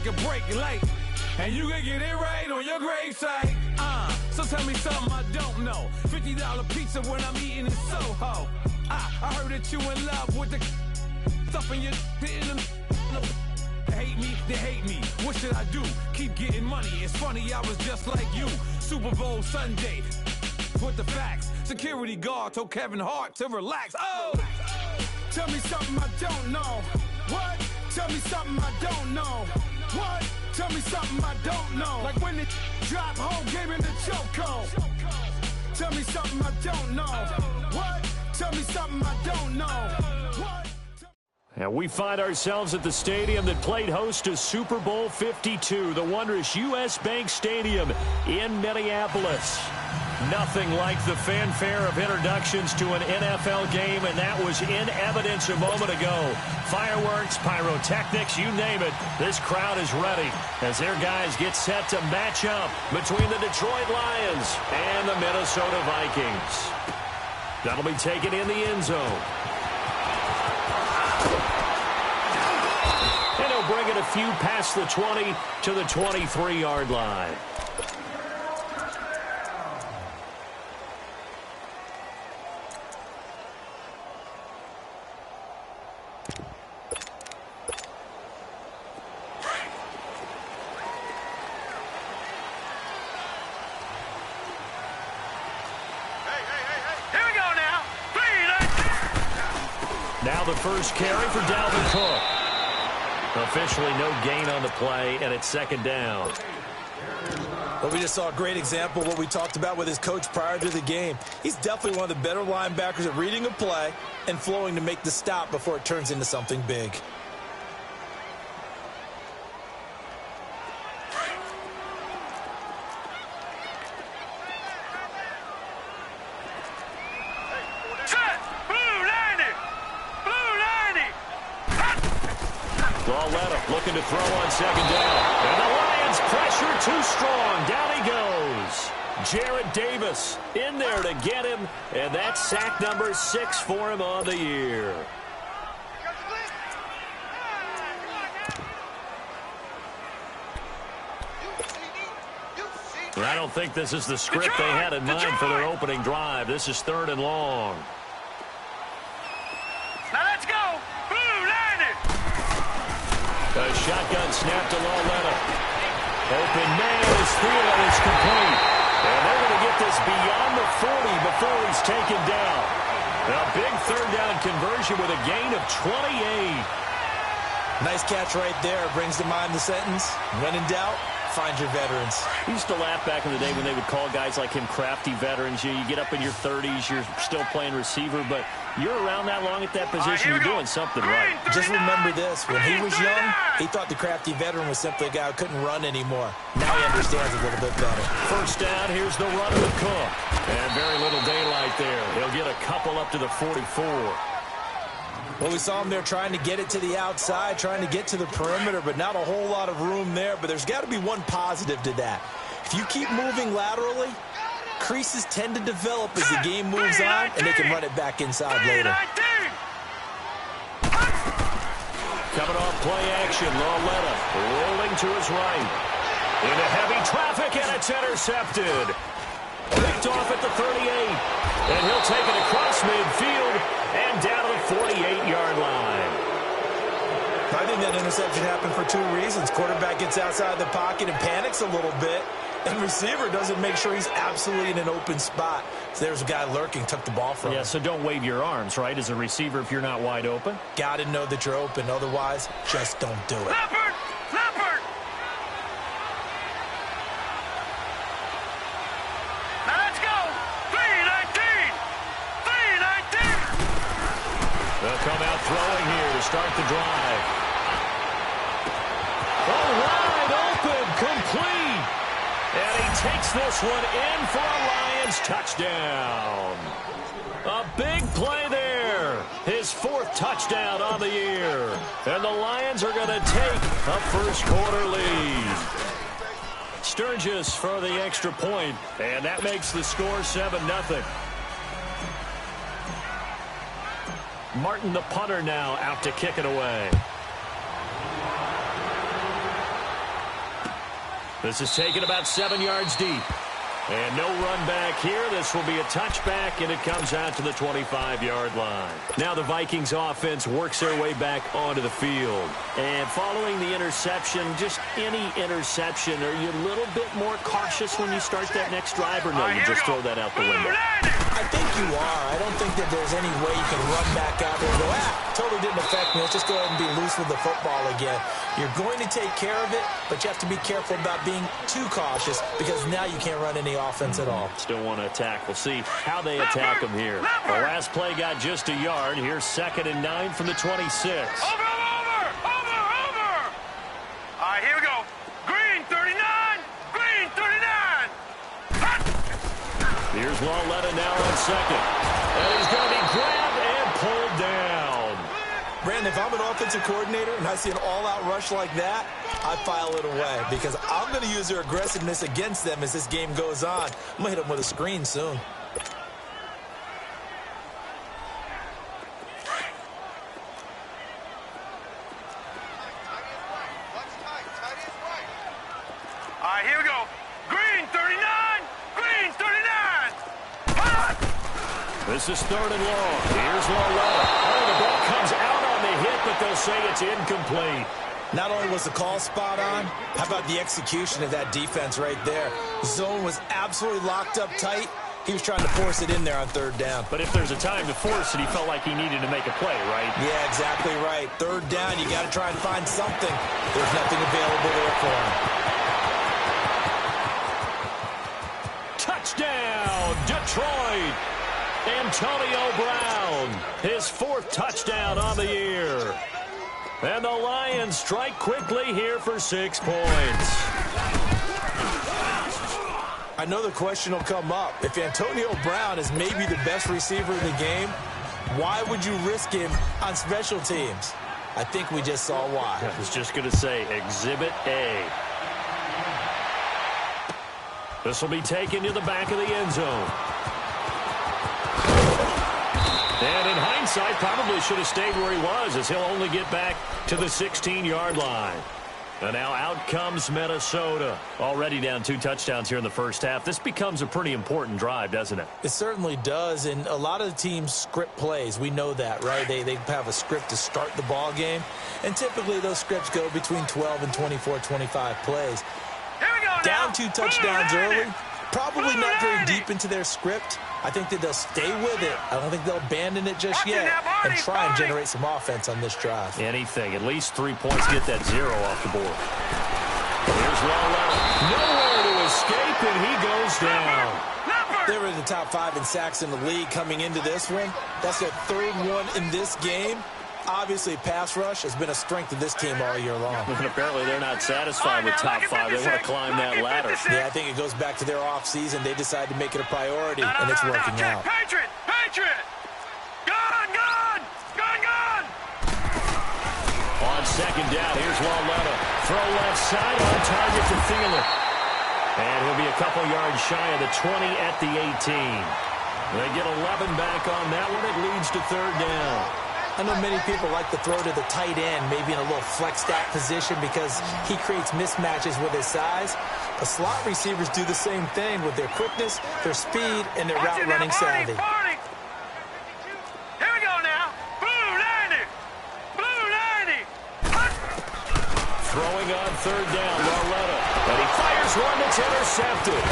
a break late, and you can get it right on your gravesite. So tell me something I don't know. $50 pizza when I'm eating in Soho. I heard that you in love with the stuff in your hate me, they hate me. What should I do? Keep getting money. It's funny, I was just like you. Super Bowl Sunday with the facts. Security guard told Kevin Hart to relax. Oh, tell me something I don't know. What? Tell me something I don't know. What? Tell me something I don't know. Like when it drop home, game in the chokehold. Tell me something I don't know. What? Tell me something I don't know. What? And we find ourselves at the stadium that played host to Super Bowl 52, the wondrous U.S. Bank Stadium in Minneapolis. Nothing like the fanfare of introductions to an NFL game, and that was in evidence a moment ago. Fireworks, pyrotechnics, you name it. This crowd is ready as their guys get set to match up between the Detroit Lions and the Minnesota Vikings. That'll be taken in the end zone. And he'll bring it a few past the 20 to the 23-yard line. Now the first carry for Dalvin Cook. Officially no gain on the play, and it's second down. Well, we just saw a great example of what we talked about with his coach prior to the game. He's definitely one of the better linebackers at reading a play and flowing to make the stop before it turns into something big. Looking to throw on second down. And the Lions pressure too strong. Down he goes. Jarrett Davis in there to get him. And that's sack number 6 for him on the year. I don't think this is the script they had in mind for their opening drive. This is 3rd and long. A shotgun snap to Lauletta. Open man is Thielen is complete. And they're going to get this beyond the 40 before he's taken down. A big 3rd down conversion with a gain of 28. Nice catch right there. Brings to mind the sentence, when in doubt, find your veterans. We used to laugh back in the day when they would call guys like him crafty veterans. You get up in your 30s, you're still playing receiver, but you're around that long at that position, you're doing something right. Just remember this, when he was young, he thought the crafty veteran was simply a guy who couldn't run anymore. Now he understands a little bit better. First down, here's the run with Cook. And very little daylight there. He'll get a couple up to the 44. Well, we saw him there trying to get it to the outside, trying to get to the perimeter, but not a whole lot of room there. But there's got to be one positive to that. If you keep moving laterally, creases tend to develop as the game moves on, and they can run it back inside later. Coming off play action, Lauletta rolling to his right. Into heavy traffic, and it's intercepted. Picked off at the 38. And he'll take it across midfield and down to the 48-yard line. I think that interception happened for 2 reasons. Quarterback gets outside the pocket and panics a little bit. And receiver doesn't make sure he's absolutely in an open spot. So there's a guy lurking, took the ball from him. Yeah, so don't wave your arms, right, as a receiver if you're not wide open. Got to know that you're open. Otherwise, just don't do it. Leopard! Leopard! Now let's go! 3-19! 3-19! They'll come out throwing here to start the drive. Oh, wide open, complete. And he takes this one in for a Lions touchdown. A big play there. His 4th touchdown on the year. And the Lions are going to take a first-quarter lead. Sturgis for the extra point, and that makes the score 7-0. Martin, the punter, now out to kick it away. This is taken about 7 yards deep. And no run back here. This will be a touchback, and it comes out to the 25-yard line. Now the Vikings offense works their way back onto the field. And following the interception, just any interception, are you a little bit more cautious when you start that next drive, or no, you just throw that out the window? I think you are. I don't think that there's any way you can run back out there and go, totally didn't affect me. Let's just go ahead and be loose with the football again. You're going to take care of it, but you have to be careful about being too cautious because now you can't run any offense at all. Still want to attack. We'll see how they attack them here. The last play got just a yard. Here's 2nd and 9 from the 26. Over! All right, here we go. Green 39. Green 39. Here's Lauletta now on 2nd. And he's going to be grabbed and pulled down. Brandon, if I'm an offensive coordinator and I see an all-out rush like that, I file it away because I'm going to use their aggressiveness against them as this game goes on. I'm going to hit them with a screen soon. All right, here we go. Green 39. Green 39. This is 3rd and long. Here's Lauletta. Oh, the ball comes out on the hit, but they'll say it's incomplete. Not only was the call spot on, how about the execution of that defense right there? Zone was absolutely locked up tight. He was trying to force it in there on 3rd down. But if there's a time to force it, he felt like he needed to make a play, right? Yeah, exactly right. 3rd down, you got to try and find something. There's nothing available there for him. Touchdown, Detroit! Antonio Brown, his 4th touchdown on the year. And the Lions strike quickly here for 6 points. I know the question will come up. If Antonio Brown is maybe the best receiver in the game, why would you risk him on special teams? I think we just saw why. I was just going to say Exhibit A. This will be taken to the back of the end zone. And in hindsight, probably should have stayed where he was, as he'll only get back to the 16-yard line. And now out comes Minnesota. Already down 2 touchdowns here in the first half. This becomes a pretty important drive, doesn't it? It certainly does, and a lot of the teams script plays. We know that, right? They have a script to start the ball game, and typically those scripts go between 12 and 24, 25 plays. Here we go now. Down 2 touchdowns early, probably not very deep into their script. I think that they'll stay with it. I don't think they'll abandon it just yet and try and generate some offense on this drive. Anything. At least 3 points. Get that 0 off the board. Here's Lauletta. Nowhere to escape, and he goes down. They were in the top 5 in sacks in the league coming into this one. That's their 3rd one in this game. Obviously, pass rush has been a strength of this team all year long. And apparently they're not satisfied with top 5. They want to climb that ladder. Yeah, I think it goes back to their offseason. They decided to make it a priority, and it's working out. Patriot! Patriot! Gun! Gun! Gun! Gun! On 2nd down, here's Lauletta. Throw left side on target to Thielen. And he'll be a couple yards shy of the 20 at the 18. They get 11 back on that one. It leads to 3rd down. I know many people like to throw to the tight end, maybe in a little flex stack position because he creates mismatches with his size. The slot receivers do the same thing with their quickness, their speed, and their route running savvy. Here we go now. Blue 90. Blue 90. Throwing on 3rd down, Lauletta. And he fires one that's intercepted.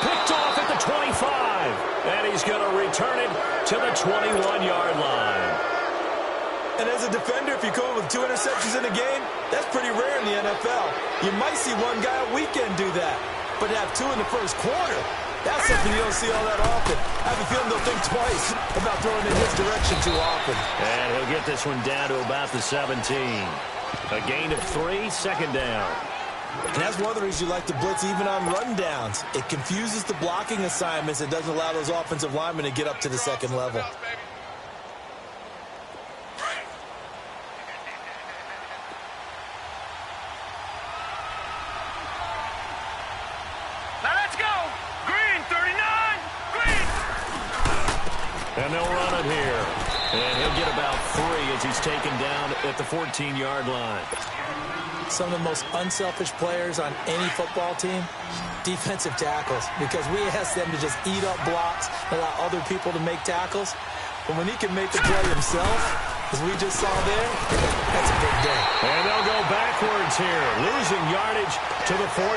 Picked off at the 25. And he's going to return it to the 21-yard line. And as a defender, if you come up with 2 interceptions in a game, that's pretty rare in the NFL. You might see one guy a weekend do that. But to have 2 in the first quarter, that's something you don't see all that often. I have a feeling they'll think twice about throwing in his direction too often. And he'll get this one down to about the 17. A gain of 3, 2nd down. And that's one of the reasons you like to blitz even on rundowns. It confuses the blocking assignments. It doesn't allow those offensive linemen to get up to the 2nd level. And they'll run it here. And he'll get about 3 as he's taken down at the 14-yard line. some of the most unselfish players on any football team? Defensive tackles, because we ask them to just eat up blocks and allow other people to make tackles. But when he can make the play himself, as we just saw there, that's a big day. And they'll go backwards here, losing yardage to the 14.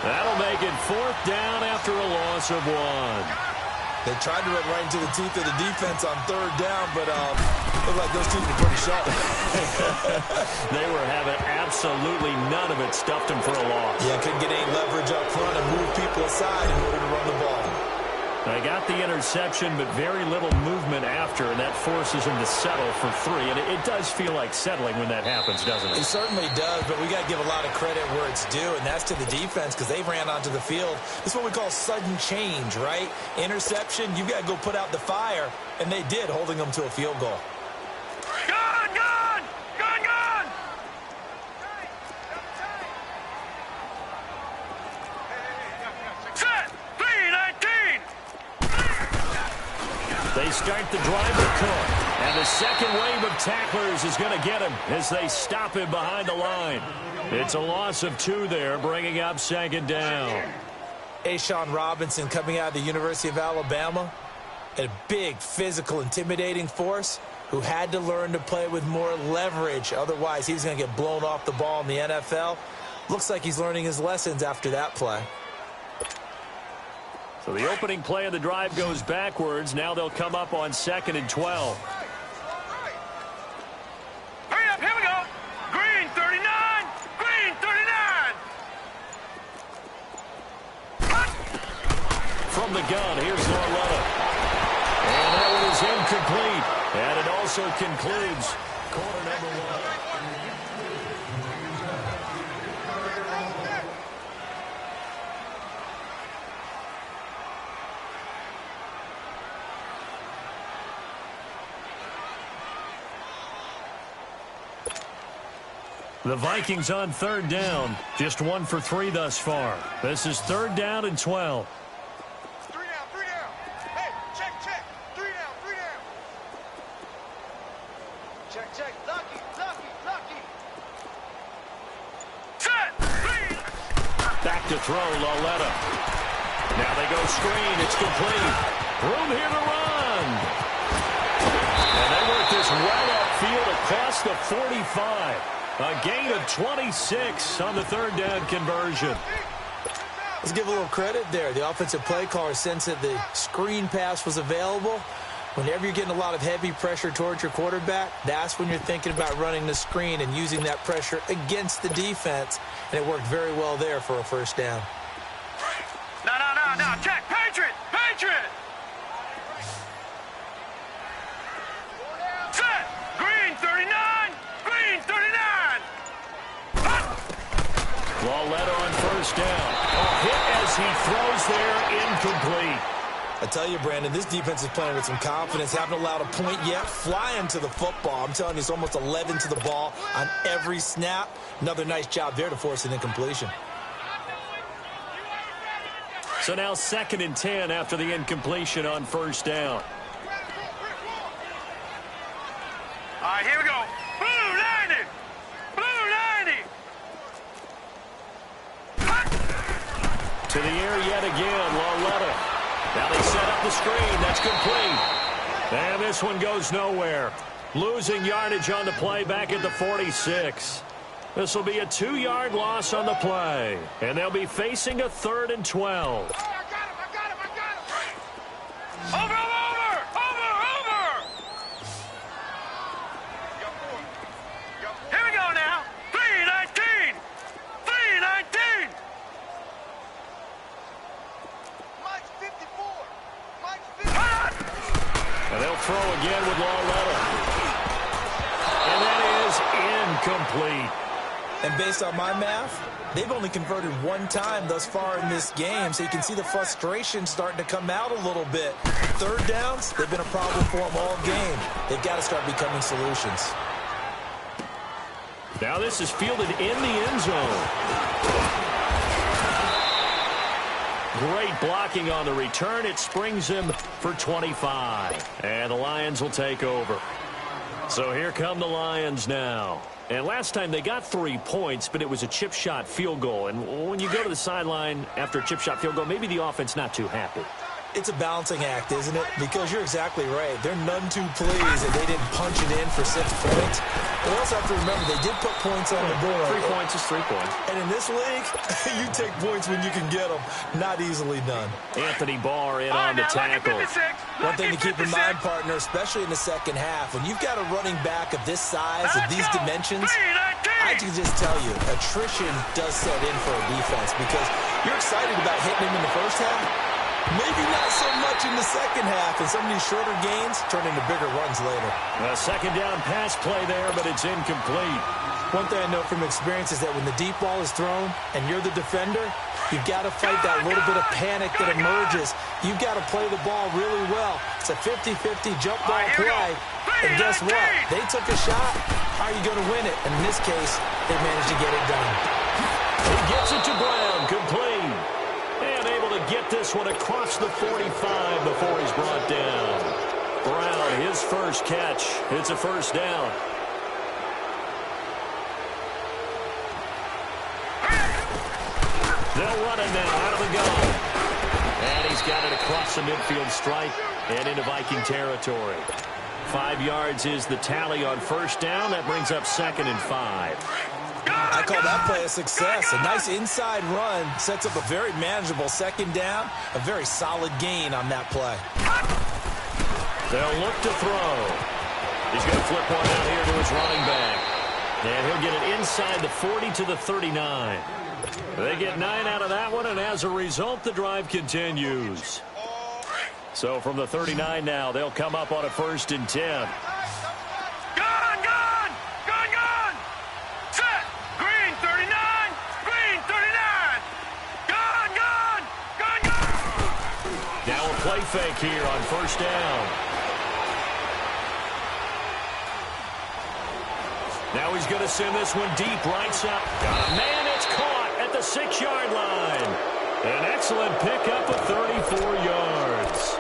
That'll make it 4th down after a loss of 1. They tried to run right into the teeth of the defense on 3rd down, but looked like those teeth were pretty sharp. They were having absolutely none of it, stuffed them for a loss. Yeah, couldn't get any leverage up front and move people aside in order to run the ball. They got the interception, but very little movement after, and that forces them to settle for 3. And it does feel like settling when that happens, doesn't it? It certainly does, but we got to give a lot of credit where it's due, and that's to the defense because they ran onto the field. This is what we call sudden change, right? Interception, you got to go put out the fire, and they did, holding them to a field goal. Gun! Gun! Gun! Gun! Set! 3-19! They start the drive with Cook. And the second wave of tacklers is going to get him as they stop him behind the line. It's a loss of 2 there, bringing up 2nd down. Ashawn Robinson coming out of the University of Alabama, a big, physical, intimidating force who had to learn to play with more leverage. Otherwise, he's going to get blown off the ball in the NFL. Looks like he's learning his lessons after that play. So the opening play of the drive goes backwards. Now they'll come up on 2nd and 12. Hurry up, here we go! Green 39! Green 39! From the gun, here's Lauletta. And that one is incomplete. And it also concludes quarter number 1. The Vikings on 3rd down. Just 1 for 3 thus far. This is 3rd down and 12. 3 down, 3 down. Hey, check, check. 3 down, 3 down. Check, check. Lucky, lucky, lucky. Set! 3. Back to throw, Lauletta. Now they go screen. It's complete. Room here to run. And they work this well upfield across the 45. A gain of 26 on the 3rd down conversion. Let's give a little credit there. The offensive play caller sensed that the screen pass was available. Whenever you're getting a lot of heavy pressure towards your quarterback, that's when you're thinking about running the screen and using that pressure against the defense. And it worked very well there for a 1st down. No, no, no, no. Check. Patriot! Patriot! Set! Green 39! Green 39! Lauletta on 1st down. A hit as he throws there, incomplete. I tell you, Brandon, this defense is playing with some confidence. Haven't allowed a point yet. Flying to the football. I'm telling you, it's almost 11 to the ball on every snap. Another nice job there to force an incompletion. So now 2nd and 10 after the incompletion on 1st down. All right, here we go. Blue 90! Blue 90! To the air yet again, Lauletta. Now they set up the screen. That's complete. And this one goes nowhere. Losing yardage on the play back at the 46. This will be a 2-yard loss on the play. And they'll be facing a 3rd and 12. I got him! Over, over! Over, over! Here we go now. 3-19! 3-19! Mike's 54! Mike's 54! And they'll throw again with Lauletta. And that is incomplete. And based on my math, they've only converted 1 time thus far in this game, so you can see the frustration starting to come out a little bit. 3rd downs, they've been a problem for them all game. They've got to start becoming solutions. Now this is fielded in the end zone. Great blocking on the return. It springs him for 25. And the Lions will take over. So here come the Lions now. And last time they got 3 points, but it was a chip shot field goal. And when you go to the sideline after a chip shot field goal, maybe the offense not too happy. It's a balancing act, isn't it? Because you're exactly right. They're none too pleased that they didn't punch it in for 6 points. But also have to remember, they did put points on the board. 3 points is 3 points. And in this league, you take points when you can get them. Not easily done. Anthony Barr in on the tackle. One thing to keep in mind, partner, especially in the second half, when you've got a running back of this size, of these dimensions, I can just tell you, attrition does set in for a defense because you're excited about hitting him in the first half. Maybe not so much in the second half, and some of these shorter gains turn into bigger runs later. A second down pass play there, but it's incomplete. One thing I know from experience is that when the deep ball is thrown and you're the defender, you've got to fight that little bit of panic that emerges. You've got to play the ball really well. It's a 50-50 jump ball play, and guess what? They took a shot. How are you going to win it? And in this case, they managed to get it done. He gets it to Brown, complete. And able to get this one across the 45 before he's brought down. Brown, his first catch. It's a first down. They'll run it now out of the gun. And he's got it across the midfield stripe and into Viking territory. 5 yards is the tally on first down. That brings up 2nd and 5. I call that play a success. A nice inside run sets up a very manageable second down. A very solid gain on that play. They'll look to throw. He's going to flip one out here to his running back. And he'll get it inside the 40 to the 39. They get 9 out of that one, and as a result, the drive continues. So from the 39 now, they'll come up on a 1st and 10. Play fake here on first down. Now he's going to send this one deep right side. Man, it's caught at the 6-yard line. An excellent pickup of 34 yards.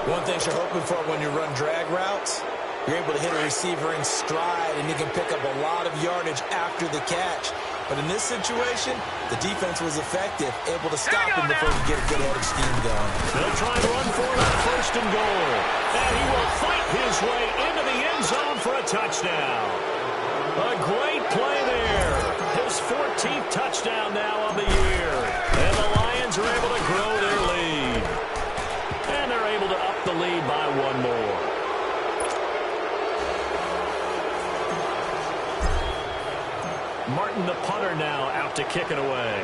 One thing you're hoping for when you run drag routes, you're able to hit a receiver in stride, and you can pick up a lot of yardage after the catch. But in this situation, the defense was effective, able to stop him before he get a good head of steam going. They'll try to run for it on 1st and goal. And he will fight his way into the end zone for a touchdown. A great play there. His 14th touchdown now on the year. And the Lions are able to grow their lead. And they're able to up the lead by 1 more. Martin, the punter, now out to kick it away.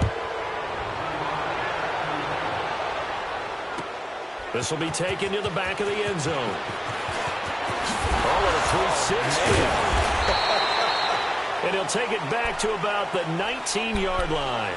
This will be taken to the back of the end zone. Oh, what a 3-6. And he'll take it back to about the 19-yard line.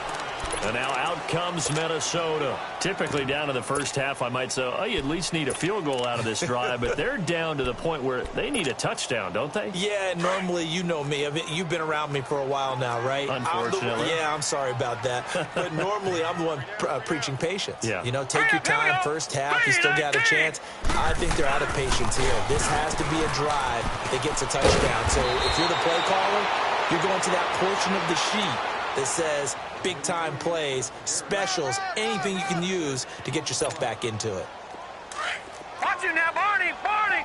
And now out comes Minnesota. Typically down in the first half, I might say, oh, you at least need a field goal out of this drive. But they're down to the point where they need a touchdown, don't they? Yeah, normally, you know me. I mean, you've been around me for a while now, right? Unfortunately. I'm sorry about that. But normally, I'm the one preaching patience. Yeah. You know, take your time, first half, you still got a chance. I think they're out of patience here. This has to be a drive that gets a touchdown. So if you're the play caller, you're going to that portion of the sheet that says big-time plays, specials, anything you can use to get yourself back into it. Watch it now, Barney! Barney!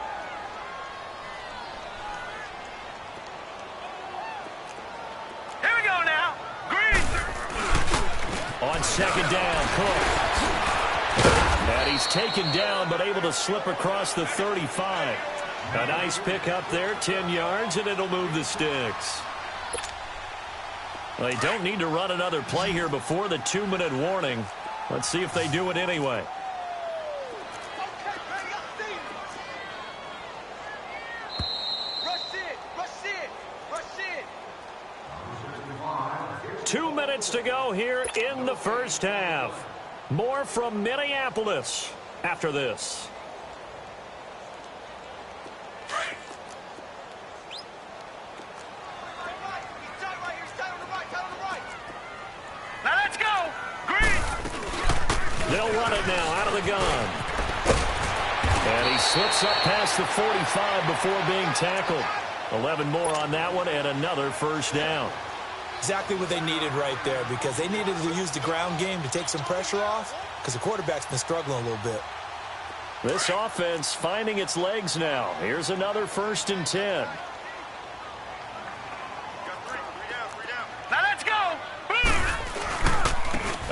Here we go now. Green. On 2nd down, Cook. And he's taken down, but able to slip across the 35. A nice pickup there, 10 yards, and it'll move the sticks. They don't need to run another play here before the 2-minute warning. Let's see if they do it anyway. Rush it! Rush it! Rush it! 2 minutes to go here in the first half. More from Minneapolis after this. They'll run it now out of the gun. And he slips up past the 45 before being tackled. 11 more on that one and another first down. Exactly what they needed right there, because they needed to use the ground game to take some pressure off, because the quarterback's been struggling a little bit. This offense finding its legs now. Here's another 1st and 10. Now let's go.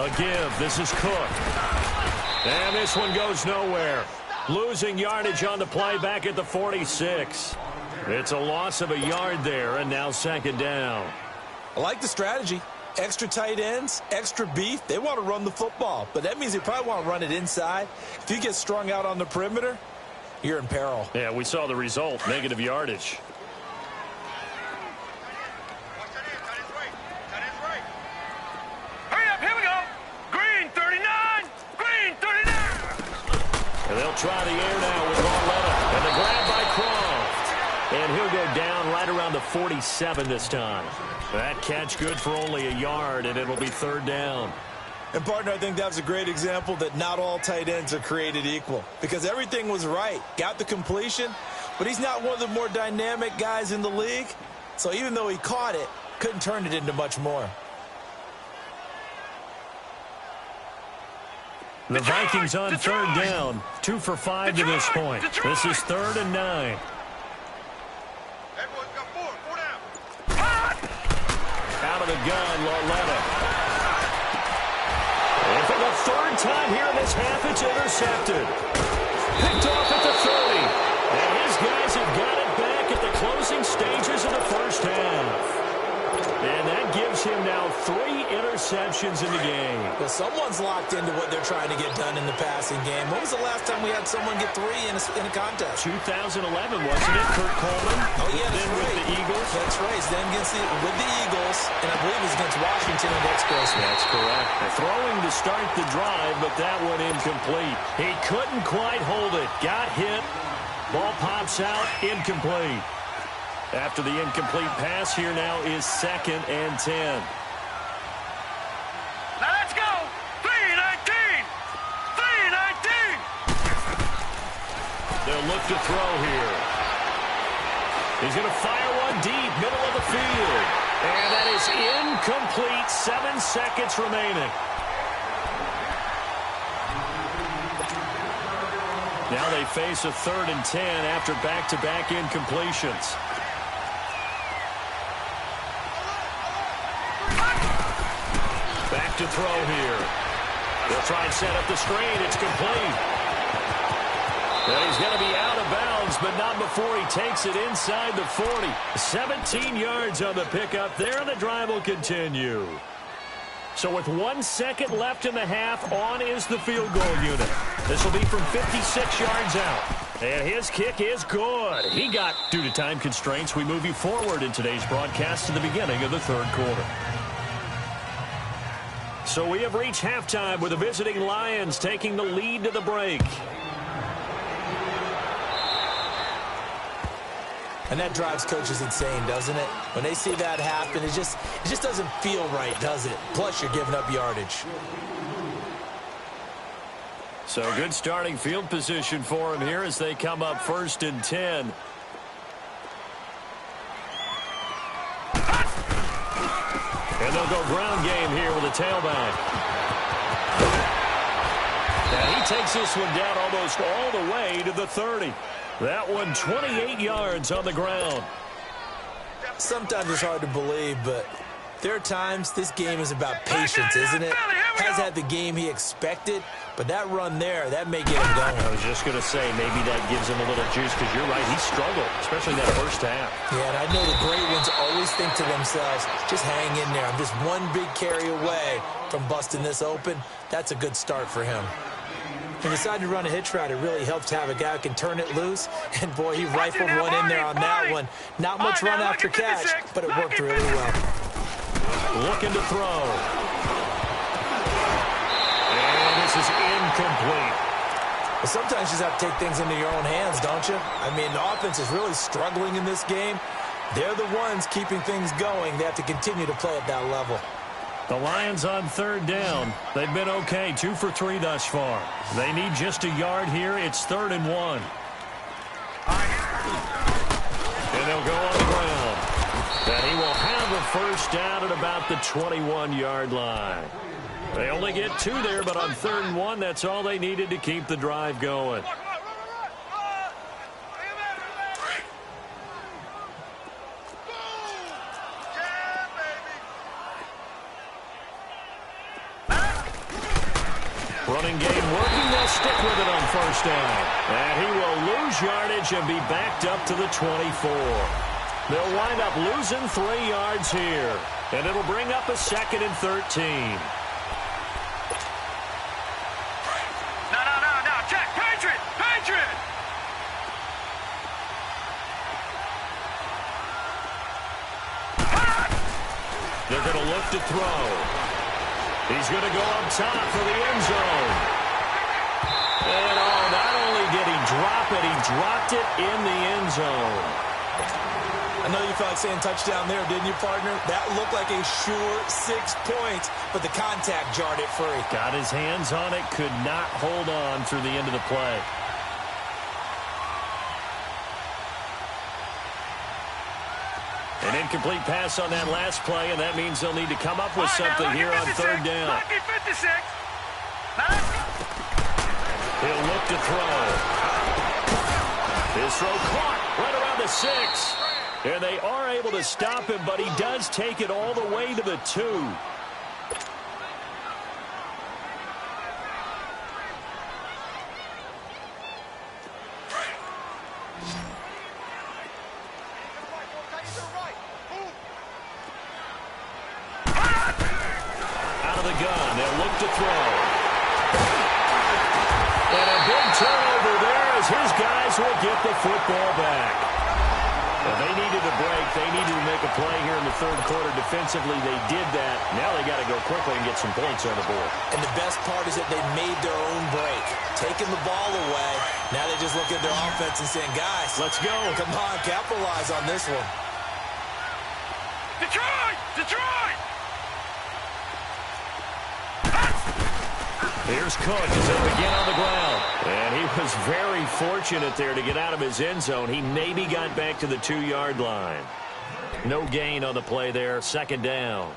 A give. This is Cook. And this one goes nowhere. Losing yardage on the play back at the 46. It's a loss of a yard there, and now 2nd down. I like the strategy. Extra tight ends, extra beef. They want to run the football, but that means they probably want to run it inside. If you get strung out on the perimeter, you're in peril. Yeah, we saw the result, negative yardage. Hurry up, here we go. Green 39, green 39. And they'll try the air now with Barletta. And the grab by Croft. And he'll go down right around the 47 this time. That catch good for only a yard, and it'll be 3rd down. And, partner, I think that was a great example that not all tight ends are created equal, because everything was right. Got the completion, but he's not one of the more dynamic guys in the league. So even though he caught it, couldn't turn it into much more. The Vikings on 3rd down. 2 for 5 to this point. This is 3rd and 9. Everyone's got four down. Out of the gun, Barletta. And for the 3rd time here in this half, it's intercepted. Picked off at the 30. And his guys have got it back at the closing stages of the 1st half. And that gives him now 3 interceptions in the game. Well, someone's locked into what they're trying to get done in the passing game. When was the last time we had someone get 3 in a contest? 2011, wasn't it? Kurt Coleman. Oh, yeah, that's then right. With the Eagles. That's right. Then with the Eagles, and I believe it's against Washington and Expressman. That's correct. They're throwing to start the drive, but that one incomplete. He couldn't quite hold it. Got hit. Ball pops out. Incomplete. After the incomplete pass, here now is 2nd and 10. Now let's go. 3-19. 3-19. They'll look to throw here. He's going to fire one deep, middle of the field. And that is incomplete. 7 seconds remaining. Now they face a 3rd and 10 after back-to-back incompletions. Back to throw here. They'll try and set up the screen. It's complete. And he's going to be out of bounds, but not before he takes it inside the 40. 17 yards on the pickup there, and the drive will continue. So with 1 second left in the half, on is the field goal unit. This will be from 56 yards out. And his kick is good. He got, due to time constraints, we move you forward in today's broadcast to the beginning of the 3rd quarter. So we have reached halftime with the visiting Lions taking the lead to the break. And that drives coaches insane, doesn't it? When they see that happen, it just doesn't feel right, does it? Plus, you're giving up yardage. So good starting field position for him here as they come up 1st and 10. And they'll go ground game here with a tailback. And he takes this one down almost all the way to the 30. That one 28 yards on the ground. Sometimes it's hard to believe, but there are times this game is about patience, isn't it? Has had the game he expected, but that run there, that may get him going. I was just going to say, maybe that gives him a little juice, because you're right, he struggled, especially that 1st half. Yeah, and I know the great ones always think to themselves, just hang in there. I'm just one big carry away from busting this open. That's a good start for him. He decided to run a hitch route. It really helps to have a guy who can turn it loose. And, boy, he rifled one in there on that one. Not much run after catch, but it worked really well. Looking to throw. And this is incomplete. Well, sometimes you just have to take things into your own hands, don't you? I mean, the offense is really struggling in this game. They're the ones keeping things going. They have to continue to play at that level. The Lions on 3rd down. They've been okay, 2 for 3 thus far. They need just a yard here. It's 3rd and 1. And they'll go on the And he will have a first down at about the 21-yard line. They only get 2 there, but on 3rd and 1, that's all they needed to keep the drive going. Running game working. They'll stick with it on first down. And he will lose yardage and be backed up to the 24. They'll wind up losing 3 yards here. And it'll bring up a 2nd and 13. No. Check. Patriot. They're going to look to throw. He's going to go up top for the end zone. And not only did he drop it, he dropped it in the end zone. I know you felt like saying touchdown there, didn't you, partner? That looked like a sure 6 points, but the contact jarred it free. Got his hands on it, could not hold on through the end of the play. An incomplete pass on that last play, and that means they'll need to come up with something here on 3rd down. Lucky 56. He'll look to throw. His throw caught right around the 6. And they are able to stop him, but he does take it all the way to the 2. Out of the gun, they'll look to throw. And a big turnover there as his guys will get the football back. Well, they needed a break. They needed to make a play here in the 3rd quarter. Defensively, they did that. Now they got to go quickly and get some points on the board. And the best part is that they made their own break. Taking the ball away. Now they just look at their offense and saying, guys, let's go. Come on, capitalize on this one. Detroit! Here's Cook as they begin on the ground. And he was very fortunate there to get out of his end zone. He maybe got back to the 2-yard line. No gain on the play there. 2nd down.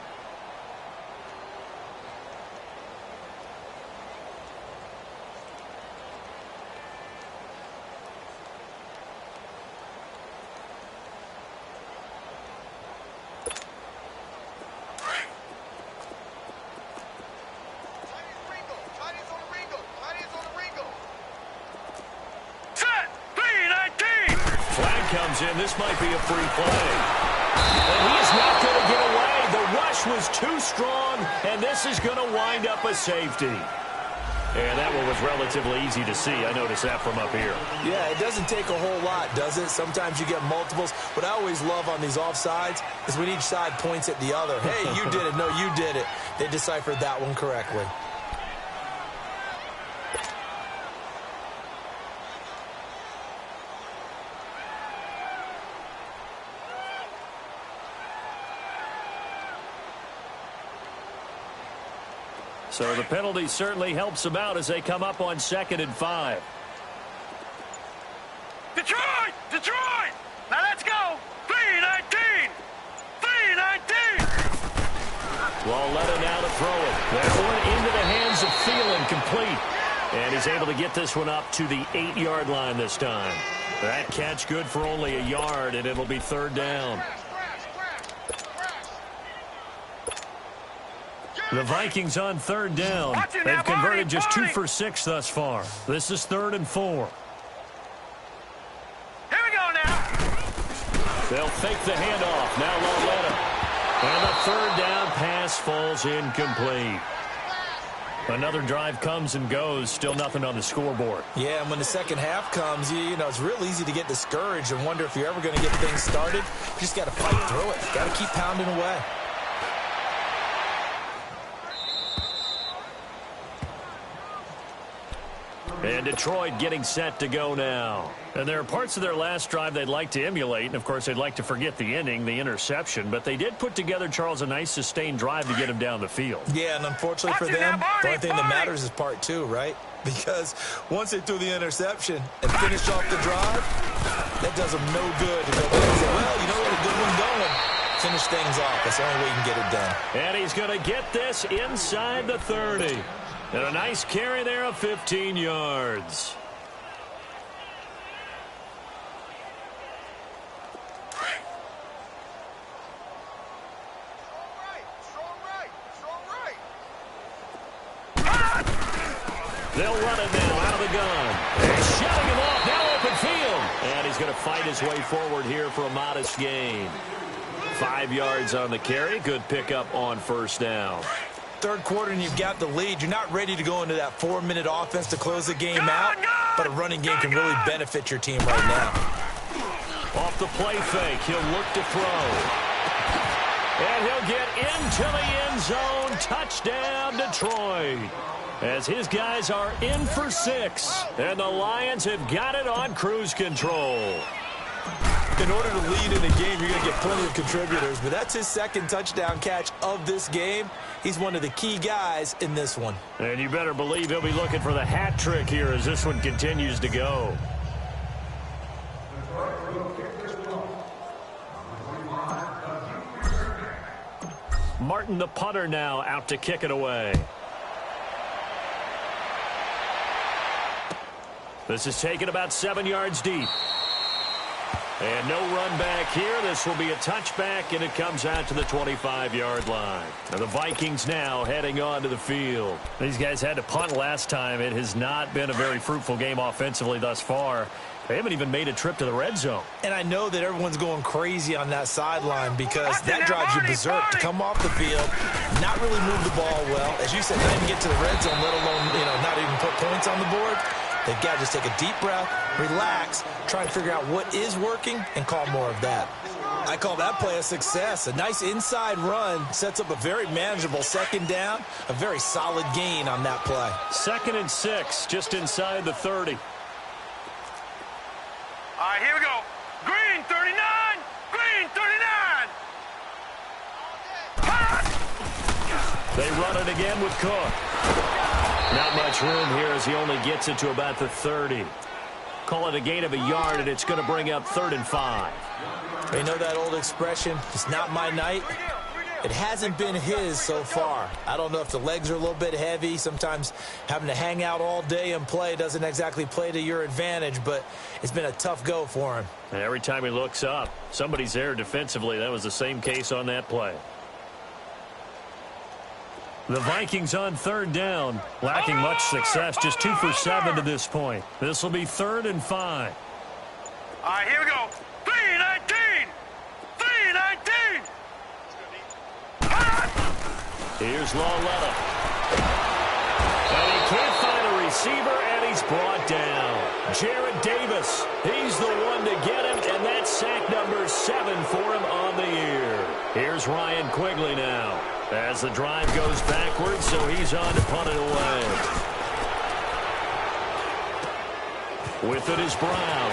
In. This might be a free play. And he is not going to get away. The rush was too strong, and this is going to wind up a safety. And that one was relatively easy to see. I noticed that from up here. Yeah, it doesn't take a whole lot, does it? Sometimes you get multiples. What I always love on these offsides is when each side points at the other. Hey, you did it. No, you did it. They deciphered that one correctly. So the penalty certainly helps them out as they come up on 2nd and 5. Detroit! Now let's go! 3-19! Walletta now to throw it. That one into the hands of Thielen, complete. And he's able to get this one up to the 8-yard line this time. That catch good for only a yard, and it'll be 3rd down. The Vikings on 3rd down. They've converted just 2 for 6 thus far. This is 3rd and 4. Here we go now. They'll fake the handoff. Now Walletta. And the 3rd down pass falls incomplete. Another drive comes and goes. Still nothing on the scoreboard. Yeah, and when the second half comes, you know, it's real easy to get discouraged and wonder if you're ever going to get things started. You just got to fight through it. Got to keep pounding away. And Detroit getting set to go now. And there are parts of their last drive they'd like to emulate. And, of course, they'd like to forget the ending, the interception. But they did put together, Charles, a nice sustained drive to get him down the field. Yeah, and unfortunately for them, the only thing that matters is part 2, right? Because once they threw the interception and finished off the drive, that does them no good to go back and say, well, you know what, a good one going. finish things off. That's the only way you can get it done. And he's going to get this inside the 30. And a nice carry there of 15 yards. They'll run it now out of the gun. They're shutting him off. Now open field. And he's going to fight his way forward here for a modest gain. 5 yards on the carry. Good pickup on first down. Third quarter and you've got the lead. You're not ready to go into that 4-minute offense to close the game out, but a running game can really benefit your team right now. Off the play fake, he'll look to throw. And he'll get into the end zone. Touchdown, Detroit. As his guys are in for 6. And the Lions have got it on cruise control. In order to lead in a game, you're going to get plenty of contributors, but that's his second touchdown catch of this game. He's one of the key guys in this one. And you better believe he'll be looking for the hat trick here as this one continues to go. Martin, the punter, now out to kick it away. This is taken about 7 yards deep. And no run back here. This will be a touchback, and it comes out to the 25-yard line. And the Vikings now heading on to the field. These guys had to punt last time. It has not been a very fruitful game offensively thus far. They haven't even made a trip to the red zone. And I know that everyone's going crazy on that sideline because that drives you berserk to come off the field, not really move the ball well. As you said, not even get to the red zone, let alone, not even put points on the board. They've got to just take a deep breath, relax, try and figure out what is working, and call more of that. I call that play a success. A nice inside run sets up a very manageable second down, a very solid gain on that play. 2nd and 6, just inside the 30. All right, here we go. Green 39, green 39. They run it again with Cook. Not much room here as he only gets it to about the 30. Call it a gain of a yard, and it's going to bring up 3rd and 5. They know that old expression, it's not my night. It hasn't been his so far. I don't know if the legs are a little bit heavy. Sometimes having to hang out all day and play doesn't exactly play to your advantage, but it's been a tough go for him. And every time he looks up, somebody's there defensively. That was the same case on that play. The Vikings on 3rd down, lacking much success, just 2 for 7 to this point. This will be 3rd and 5. All right, here we go. 3-19, 3-19. Here's Lawletta. And he can't find a receiver, and he's brought down. Jared Davis, he's the one to get him, and that's sack number 7 for him on the year. Here's Ryan Quigley now. As the drive goes backwards, so he's on to punt it away. With it is Brown.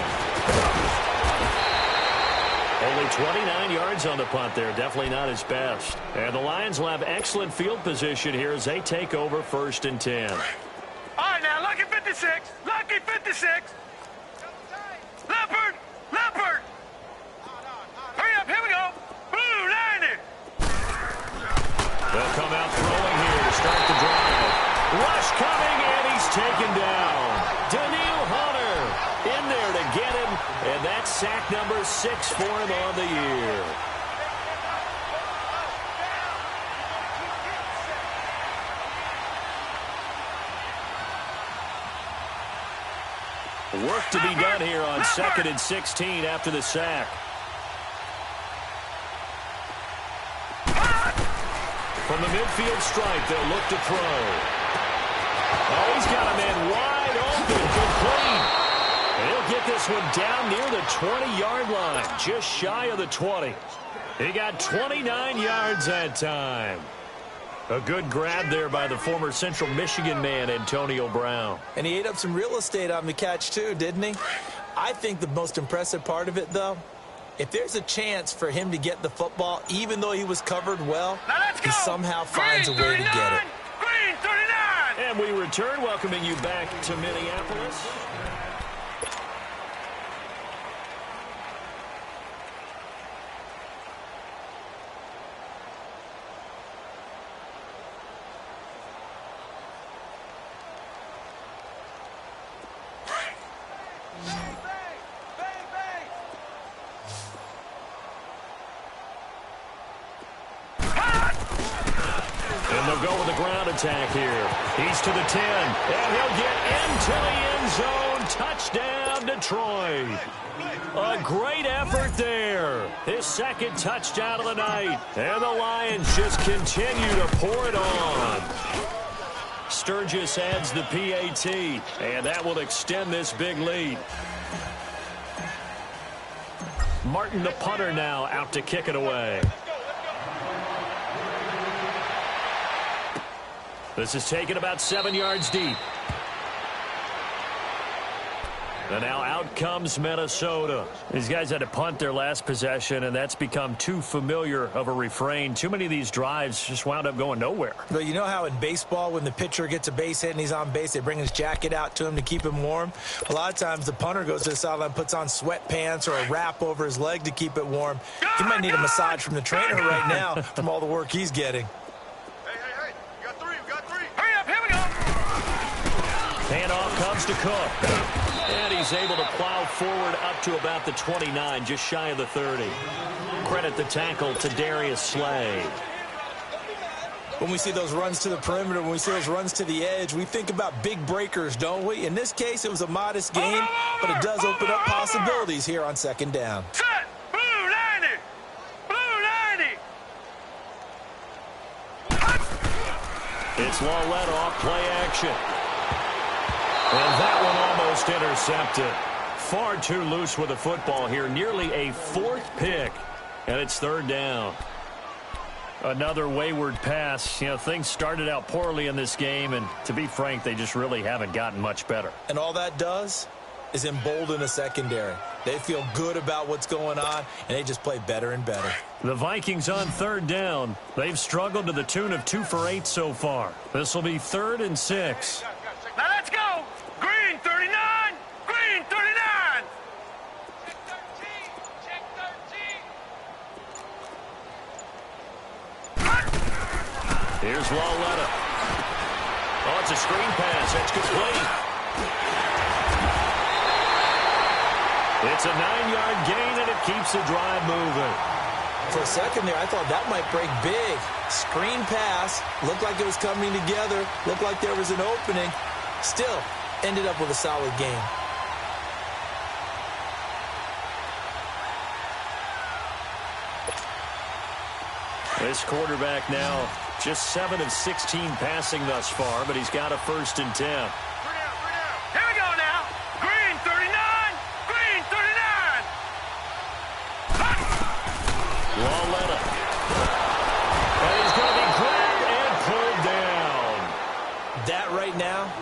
Only 29 yards on the punt there. Definitely not his best. And the Lions will have excellent field position here as they take over 1st and 10. All right, now, lucky 56. Lucky 56. Leopard. Leopard. Hurry up. Here we go. Blue 90. They'll come out throwing here to start the drive. Rush coming, and he's taken down. Daniil Hunter in there to get him, and that's sack number 6 for him on the year. Work to be done here on 2nd and 16 after the sack. From the midfield stripe, they'll look to throw. Oh, he's got a man wide open, complete. And he'll get this one down near the 20-yard line, just shy of the 20. He got 29 yards that time. A good grab there by the former Central Michigan man, Antonio Brown. And he ate up some real estate on the catch, too, didn't he? I think the most impressive part of it, though, if there's a chance for him to get the football, even though he was covered well, he somehow finds a way to get it. Green 39. And we return, welcoming you back to Minneapolis. attack here. He's to the 10, and he'll get into the end zone. Touchdown, Detroit. A great effort there. His second touchdown of the night. And the Lions just continue to pour it on. Sturgis adds the PAT, and that will extend this big lead. Martin, the punter, now out to kick it away. This is taken about 7 yards deep. And now out comes Minnesota. These guys had to punt their last possession, and that's become too familiar of a refrain. Too many of these drives just wound up going nowhere. But you know how in baseball, when the pitcher gets a base hit and he's on base, they bring his jacket out to him to keep him warm? A lot of times the punter goes to the sideline, puts on sweatpants or a wrap over his leg to keep it warm. He might need a massage from the trainer right now from all the work he's getting. Hey. We got three. Hurry up, here we go. Handoff comes to Cook. And he's able to plow forward up to about the 29, just shy of the 30. Credit the tackle to Darius Slay. When we see those runs to the perimeter, when we see those runs to the edge, we think about big breakers, don't we? In this case, it was a modest gain, but it does open up possibilities here on second down. Set. Blue 90. Blue 90. It's Lawletta off play action. And that one almost intercepted. Far too loose with the football here. Nearly a fourth pick. And it's third down. Another wayward pass. You know, things started out poorly in this game, and to be frank, they just really haven't gotten much better. And all that does is embolden a secondary. They feel good about what's going on, and they just play better and better. The Vikings on third down. They've struggled to the tune of 2 for 8 so far. This will be 3rd and 6. Now let's go. Green 39. Green 39. Check 13. Here's Lawletta. Oh, it's a screen pass. That's complete. It's a 9-yard gain, and it keeps the drive moving. For a second there, I thought that might break big. Screen pass. Looked like it was coming together. Looked like there was an opening. Still ended up with a solid game. This quarterback now just 7 of 16 passing thus far, but he's got a 1st and 10. Here we go now. Green 39. Green 39. Lawletta. And he's going to be grabbed and pulled down. That right now,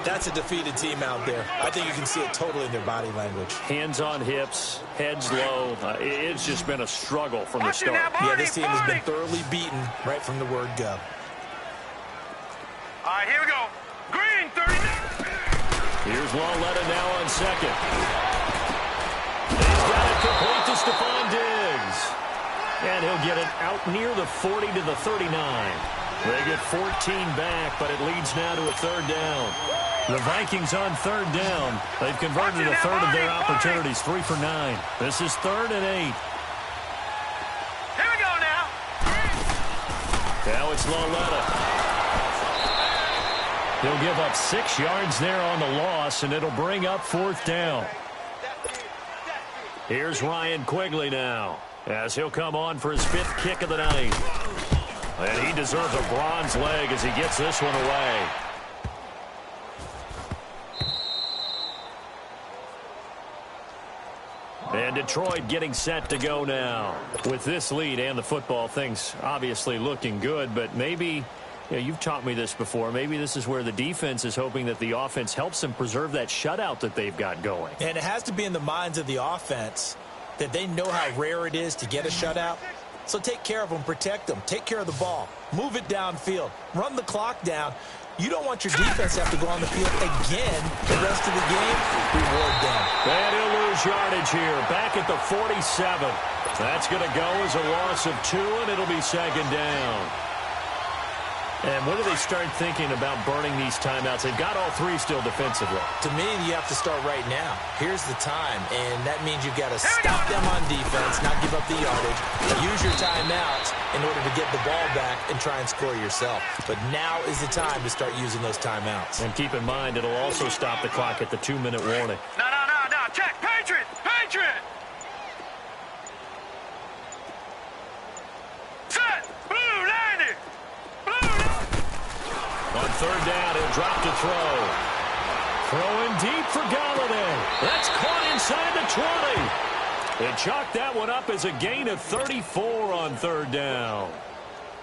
that's a defeated team out there. I think you can see it totally in their body language. Hands on hips, heads low. It's just been a struggle from the start. Yeah, this team has been thoroughly beaten right from the word go. All right, here we go. Green 39. Here's Lawletta now on second. He's got it complete to Stephon Diggs. And he'll get it out near the 40 to the 39. They get 14 back, but it leads now to a 3rd down. The Vikings on 3rd down. They've converted a 1/3 of their opportunities, 3 for 9. This is 3rd and 8. Here we go now. Now it's Lawletta. He'll give up 6 yards there on the loss, and it'll bring up 4th down. Here's Ryan Quigley now, as he'll come on for his 5th kick of the night. And he deserves a bronze leg as he gets this one away. And Detroit getting set to go now. With this lead and the football, things obviously looking good, but maybe, you know, you've taught me this before, maybe this is where the defense is hoping that the offense helps them preserve that shutout that they've got going. And it has to be in the minds of the offense that they know how rare it is to get a shutout. So take care of them, protect them, take care of the ball, move it downfield, run the clock down. You don't want your defense to have to go on the field again the rest of the game. Reward them. And he'll lose yardage here, back at the 47. That's going to go as a loss of 2, and it'll be 2nd down. And when do they start thinking about burning these timeouts? They've got all 3 still defensively. To me, you have to start right now. Here's the time, and that means you've got to stop them on defense, not give up the yardage, use your timeouts, in order to get the ball back and try and score yourself. But now is the time to start using those timeouts. And keep in mind, it'll also stop the clock at the 2-minute warning. No. Check. Patriot. Set. Blue 90. On third down, he'll drop to throw. Throwing deep for Galladay. That's caught inside the 20. They chalked that one up as a gain of 34 on third down.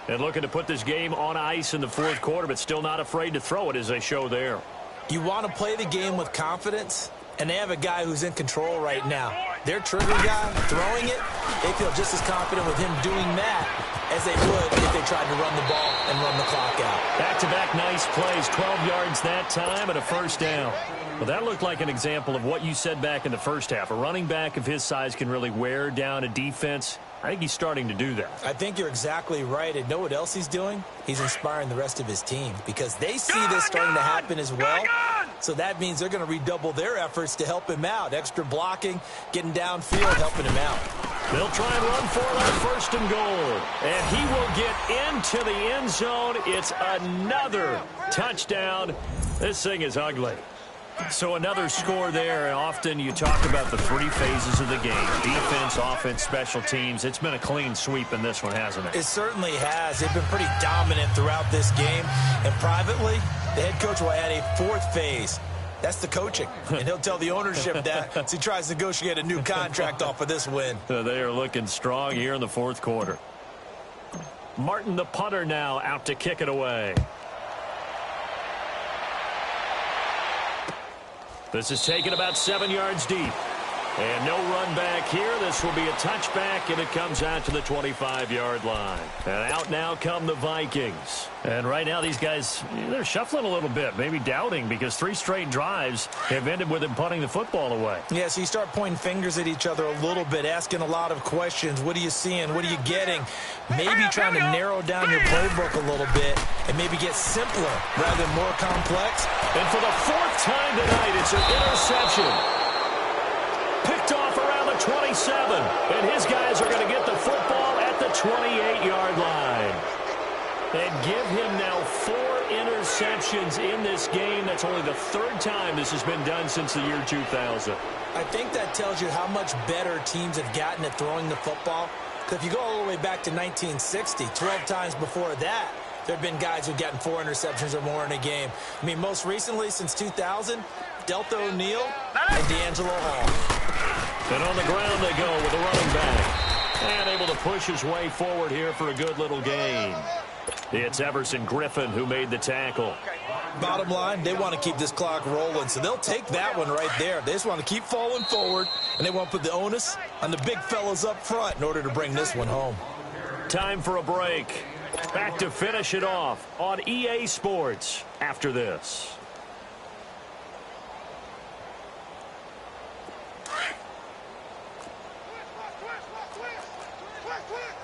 And looking to put this game on ice in the fourth quarter, but still not afraid to throw it as they show there. You want to play the game with confidence, and they have a guy who's in control right now. Their trigger guy throwing it, they feel just as confident with him doing that as they would if they tried to run the ball and run the clock out. Back-to-back nice plays, 12 yards that time and a first down. Well, that looked like an example of what you said back in the first half. A running back of his size can really wear down a defense. I think he's starting to do that. I think you're exactly right. And know what else he's doing? He's inspiring the rest of his team because they see this starting to happen as well. So that means they're going to redouble their efforts to help him out. Extra blocking, getting downfield, helping him out. They'll try and run for it on first and goal. And he will get into the end zone. It's another touchdown. This thing is ugly. So another score there, and often you talk about the three phases of the game. Defense, offense, special teams. It's been a clean sweep in this one, hasn't it? It certainly has. They've been pretty dominant throughout this game. And privately, the head coach will add a fourth phase. That's the coaching. And he'll tell the ownership that as he tries to negotiate a new contract off of this win. They are looking strong here in the fourth quarter. Martin, the punter, now out to kick it away. This is taken about 7 yards deep. And no run back here. This will be a touchback, and it comes out to the 25-yard line. And out now come the Vikings. And right now these guys, they're shuffling a little bit, maybe doubting, because 3 straight drives have ended with them punting the football away. Yeah, so you start pointing fingers at each other a little bit, asking a lot of questions. What are you seeing? What are you getting? Maybe trying to narrow down your playbook a little bit and maybe get simpler rather than more complex. And for the 4th time tonight, it's an interception. Picked off around the 27. And his guys are going to get the football at the 28-yard line. And give him now 4 interceptions in this game. That's only the 3rd time this has been done since the year 2000. I think that tells you how much better teams have gotten at throwing the football. Because if you go all the way back to 1960, 12 times before that, there have been guys who've gotten 4 interceptions or more in a game. I mean, most recently, since 2000, Delta O'Neal and D'Angelo Hall. And on the ground they go with the running back. And able to push his way forward here for a good little gain. It's Everson Griffin who made the tackle. Bottom line, they want to keep this clock rolling, so they'll take that one right there. They just want to keep falling forward, and they want to put the onus on the big fellas up front in order to bring this one home. Time for a break. Back to finish it off on EA Sports after this.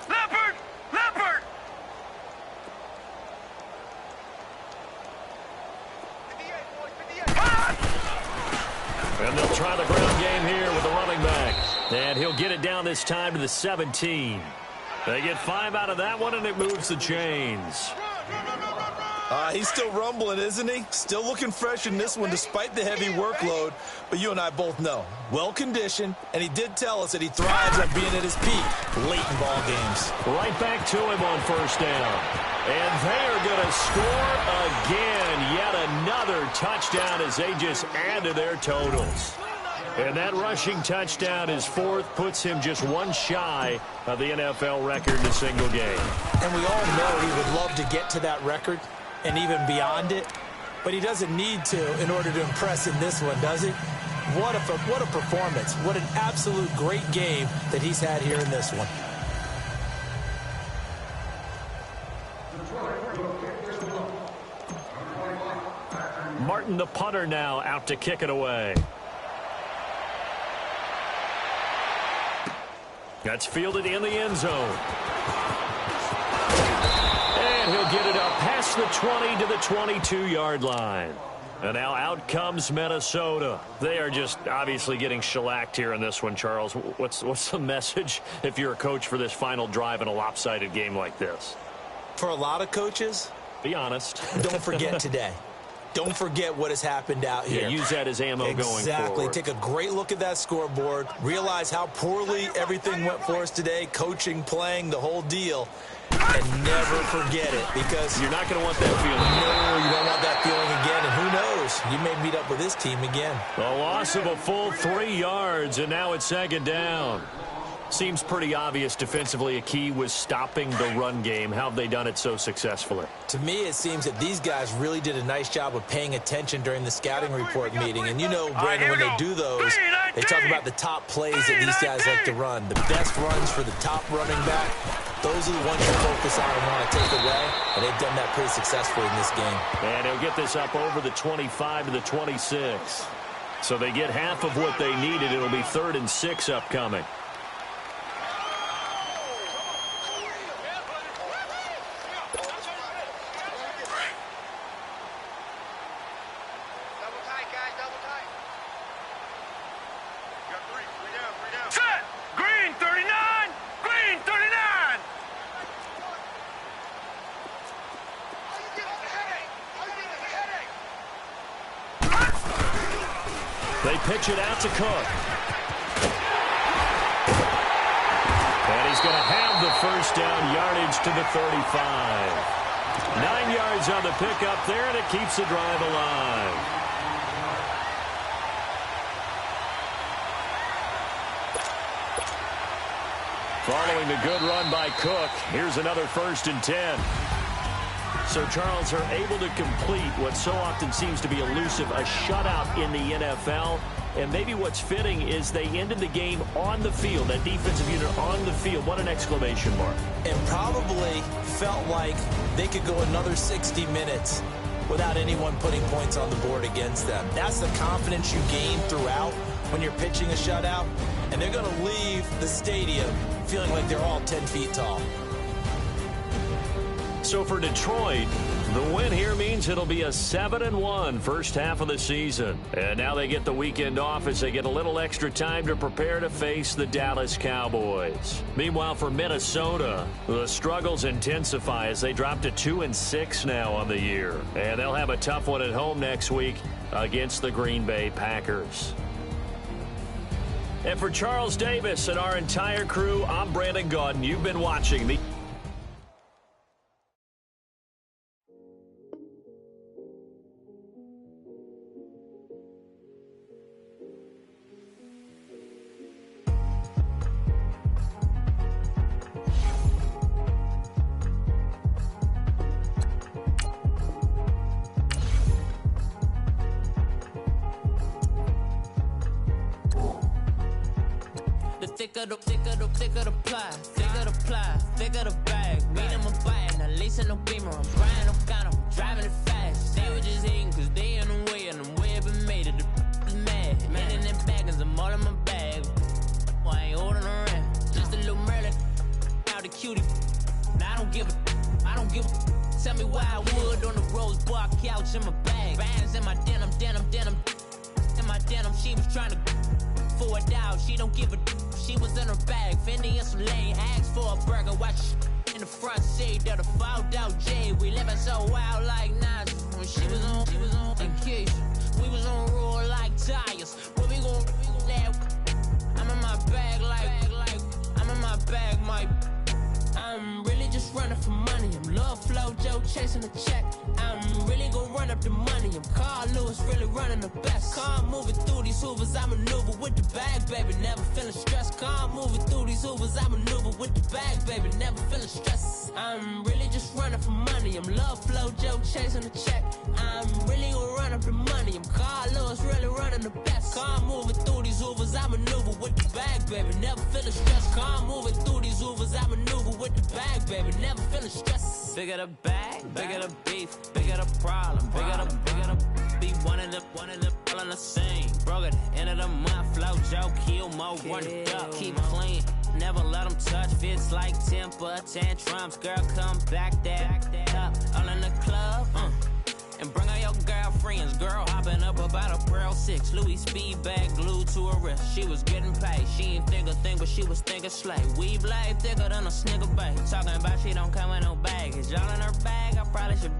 Leopard! And they'll try the ground game here with the running back. And he'll get it down this time to the 17. They get 5 out of that one, and it moves the chains. He's still rumbling, isn't he? Still looking fresh in this one despite the heavy workload. But you and I both know, well-conditioned, and he did tell us that he thrives on being at his peak late in ball games. Right back to him on first down. And they are going to score again. Yet another touchdown as they just add to their totals. And that rushing touchdown, his 4th, puts him just 1 shy of the NFL record in a single game. And we all know he would love to get to that record and even beyond it, but he doesn't need to in order to impress in this one, does he? What a performance. What an absolute great game that he's had here in this one. Martin, the punter, now out to kick it away. That's fielded in the end zone. And he'll get it up past the 20 to the 22-yard line. And now out comes Minnesota. They are just obviously getting shellacked here in this one, Charles. What's the message if you're a coach for this final drive in a lopsided game like this? For a lot of coaches, be honest. Don't forget today. Don't forget what has happened out here. Yeah, use that as ammo going forward. Exactly. Take a great look at that scoreboard. Realize how poorly everything went for us today. Coaching, playing, the whole deal. And never forget it, because you're not going to want that feeling. No, you don't want that feeling again. And who knows? You may meet up with this team again. A loss of a full 3 yards, and now it's second down. Seems pretty obvious defensively a key was stopping the run game. How have they done it so successfully? To me, it seems that these guys really did a nice job of paying attention during the scouting report meeting. And you know, Brandon, when they do those, they talk about the top plays that these guys like to run. The best runs for the top running back. Those are the ones you focus on and want to take away. And they've done that pretty successfully in this game. And he'll get this up over the 25 to the 26. So they get half of what they needed. It'll be 3rd and 6 upcoming. They pitch it out to Cook. And he's going to have the first down, yardage to the 35. 9 yards on the pickup there, and it keeps the drive alive. Following the good run by Cook, here's another 1st and 10. So, Charles, are able to complete what so often seems to be elusive, a shutout in the NFL. And maybe what's fitting is they ended the game on the field, that defensive unit on the field. What an exclamation mark. And probably felt like they could go another 60 minutes without anyone putting points on the board against them. That's the confidence you gain throughout when you're pitching a shutout. And they're going to leave the stadium feeling like they're all 10 feet tall. So for Detroit, the win here means it'll be a 7-1 first half of the season. And now they get the weekend off as they get a little extra time to prepare to face the Dallas Cowboys. Meanwhile, for Minnesota, the struggles intensify as they drop to 2-6 now on the year. And they'll have a tough one at home next week against the Green Bay Packers. And for Charles Davis and our entire crew, I'm Brandon Gaudin. You've been watching the thicker the ply, thicker the bag. Mean I'm a buyer, not leasing no beamer. I'm Brian O'Connor, I'm driving it fast. They were just hating cause they in the way, and I'm way up and made it. The is mad. Man in them baggins, I'm all in my bag. Why I ain't holding around? Just a little Merlin, out the cutie. Now I don't give a. Tell me why I would on the rose bar couch in my bag. Bands in my denim. In my denim, she was trying to for it out. She don't give a. She was in her bag, Fendi and some lane. Asked for a burger, watch in the front seat of the fouled out J. We living so wild like Nas. When she was on vacation, we was on roll like tires. What we gon' that? I'm in my bag like I'm in my bag, my. I'm really just running for money. I'm Love Flow Joe chasing the check. I'm really gon' run up the money. I'm Carl Lewis, really running the best. Car moving through these hoovers, I maneuver with the bag, baby. Never feeling stressed. Car moving through these hoovers, I maneuver with the bag, baby. Never feeling stressed. I'm really just running for money. I'm Love Flow Joe chasing the check. I'm really gon' run up the money. I'm Carl Lewis, really running the best. Car moving through these hoovers, I maneuver with the bag, baby. Never feeling stressed. Car moving through these hoovers, I maneuver with the bag, baby. Never feeling stressed. Bigger the bag, bigger the beef, bigger the problem, bigger the be one of the all in the same. Broke at the end of the month, flow Joe, kill mo, run it up, keep clean. Never let them touch, fits like temper tantrums. Girl, come back that up, all in the club, and bring all your girlfriends. Girl, hop Euro 6, Louis speed bag glued to her wrist. She was getting paid, she ain't think a thing, but she was thinking slay. Weave blade thicker than a snicker bag. Talking about she don't come with no baggage. All in her bag, I probably should.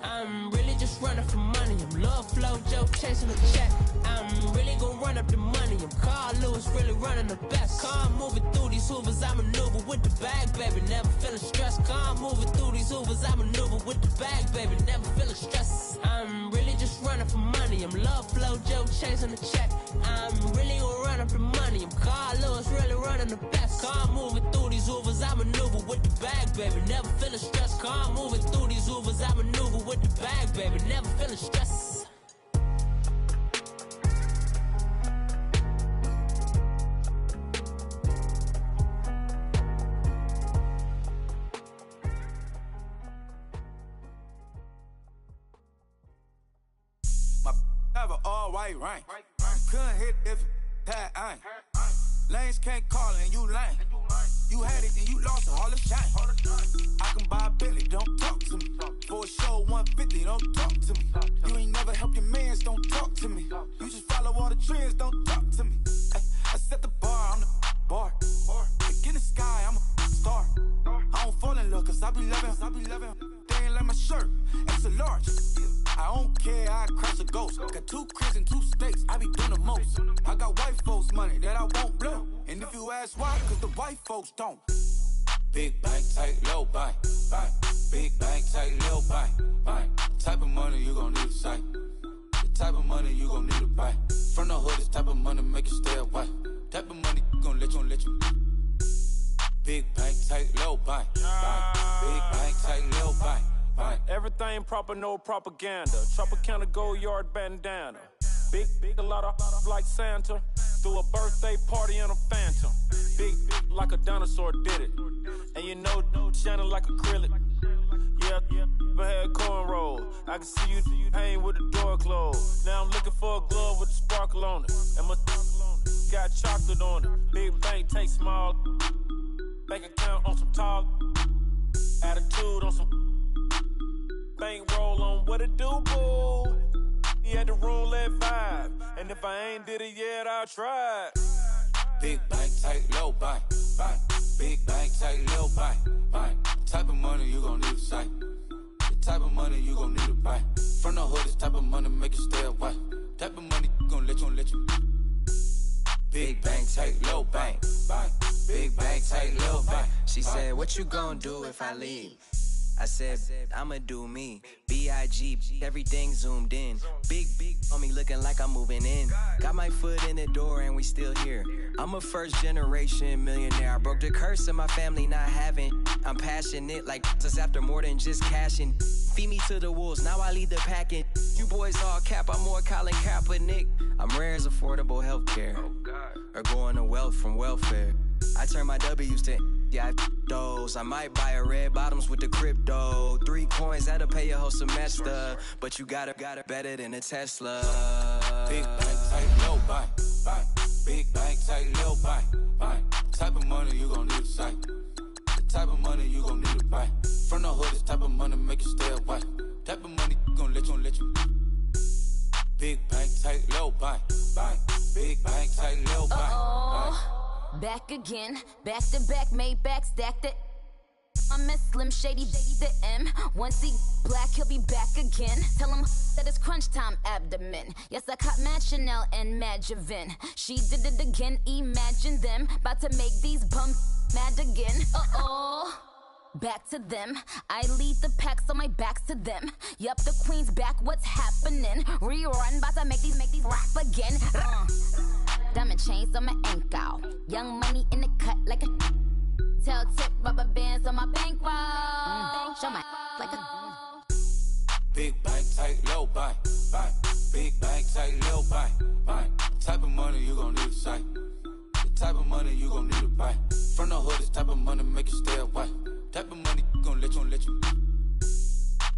I'm really just running for money. I'm love flow, Joe chasing the check. I'm really gonna run up the money. I'm Carl Lewis, really running the best. Car moving through these hoovers, I maneuver with the bag, baby. Never feeling stressed. Car moving through these hoovers, I maneuver with the bag, baby. Never feeling stressed. I'm really just running for money. I'm love flow, Joe chasing the check. I'm really gonna run up the money. I'm Carl Lewis, really running the best. Car moving through these hoovers, I maneuver with the bag, baby. Never feeling stressed. Car moving through these hoovers, I maneuver with the bag, baby. Never feeling stressed. My have an all-white ring. Couldn't hit if it had ain't. Lanes can't call it and you lame. You had it and you lost it, all the shame. I can buy a Billy, don't talk to me. For a show 150, don't talk to me. You ain't never help your mans, don't talk to me. You just follow all the trends, don't talk to me. I set the bar, I'm the bar. Like in the sky, I'm a star. I don't fall in love, cause I be loving. They ain't like my shirt, extra large. I don't care, I crash a ghost. Got 2 cribs and 2 states, I be doing the most. I got white folks money that I won't blow. And if you ask why, cause the white folks don't. Big bank, tight, low bank. Big bank, tight, low bank. Type of money you gon' need to sight. The type of money you gon' need to buy. From the hood, this type of money make you stay away. Type of money gon' let you. Big bank, tight, low bank. Big bank, tight, low bank. Everything proper, no propaganda. Tropicana gold yard bandana. Big, a lot of like Santa. Threw a birthday party in a phantom. Big like a dinosaur did it. And you know, shining like acrylic. Yeah, but had cornrows. I can see you hang with the door closed. Now I'm looking for a glove with a sparkle on it. And my got chocolate on it. Big bank take small. Bank account on some talk. Attitude on some. Bank roll on what it do, boo. He had the roulette vibe. And if I ain't did it yet, I'll try. Big bank, tight, low bank. Big bank, tight, low bank. Type of money you gon' need to sight. The type of money you gon' need to buy. From the hood, this type of money make you stay away. Type of money gon' let you. Big bank, tight, low bank. Big bank, tight, low bank. She said, what you gon' do if I leave? I said, I'ma do me. B.I.G. Everything zoomed in. Big on me looking like I'm moving in. Got my foot in the door and we still here. I'm a first generation millionaire. I broke the curse of my family not having. I'm passionate like just after more than just cashing. Feed me to the wolves, now I lead the packing. You boys all cap, I'm more Colin Kaepernick. I'm rare as affordable healthcare. Or going to wealth from welfare. I turn my W's to those. I might buy a red bottoms with the crypto. 3 coins, that'll pay your whole semester. But you got it better than a Tesla. Big bank, tight, low bank. Big bank, tight, low bank. Type of money you gon' need to sight. The type of money you gon' need to buy. From the hood, this type of money make you stay away. Type of money gon' let you. Big bank, tight, low bank. Big bank, tight, low bank. Back again, back to back, made back, stacked it. I miss Slim Shady, the M. Once he black, he'll be back again. Tell him that it's crunch time abdomen. Yes, I caught Mad Chanel and Mad Javin. She did it again, imagine them. About to make these bums mad again. Back to them. I lead the pack, so my back's to them. Yup, the queen's back, what's happening? Rerun, bout to make these rap again. Diamond chains on my ankle. Young money in the cut like a tail tip, rubber bands on my bankroll. Show my like a big bank, tight, low bank. Big bank, tight, low bank. Type of money you gon' need to sight. The type of money you gon' need to buy. From the hood, this type of money make you stay away. Type of money gon' let you.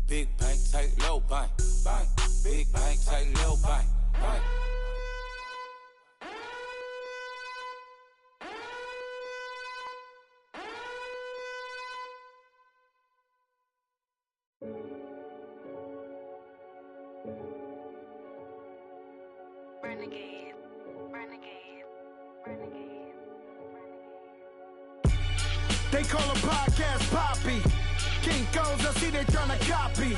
Big bank, tight, low bank. Big bank, tight, low bank. Renegade, renegade, renegade, renegade. They call a podcast Poppy. Kinkos, I see they tryna copy.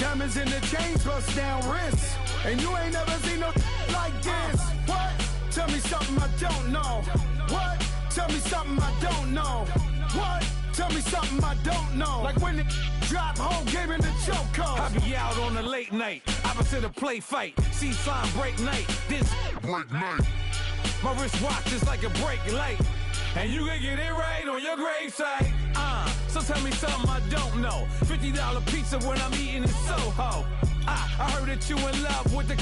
Diamonds in the chains, bust down wrists. And you ain't never seen no like this. What? Tell me something I don't know. What? Tell me something I don't know. What? Tell me something I don't know. Like when it drop, whole game in the chokehold. I be out on a late night, opposite a play fight. See slime break night, this break night. My wristwatch is like a brake light. And you can get it right on your gravesite. So tell me something I don't know. $50 pizza when I'm eating in Soho. I heard that you in love with the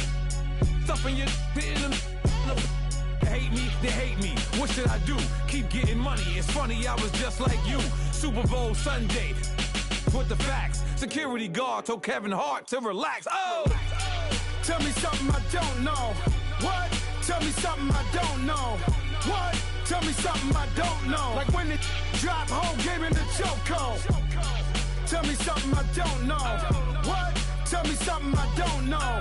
stuff in your hate me, they hate me. What should I do? Keep getting money. It's funny, I was just like you. Super Bowl Sunday. With the facts. Security guard told Kevin Hart to relax. Oh! Tell me something I don't know. What? Tell me something I don't know. What? Tell me something I don't know. Like when it drop, whole game in the chokehold. Tell me something I don't know. What? Tell me something I don't know.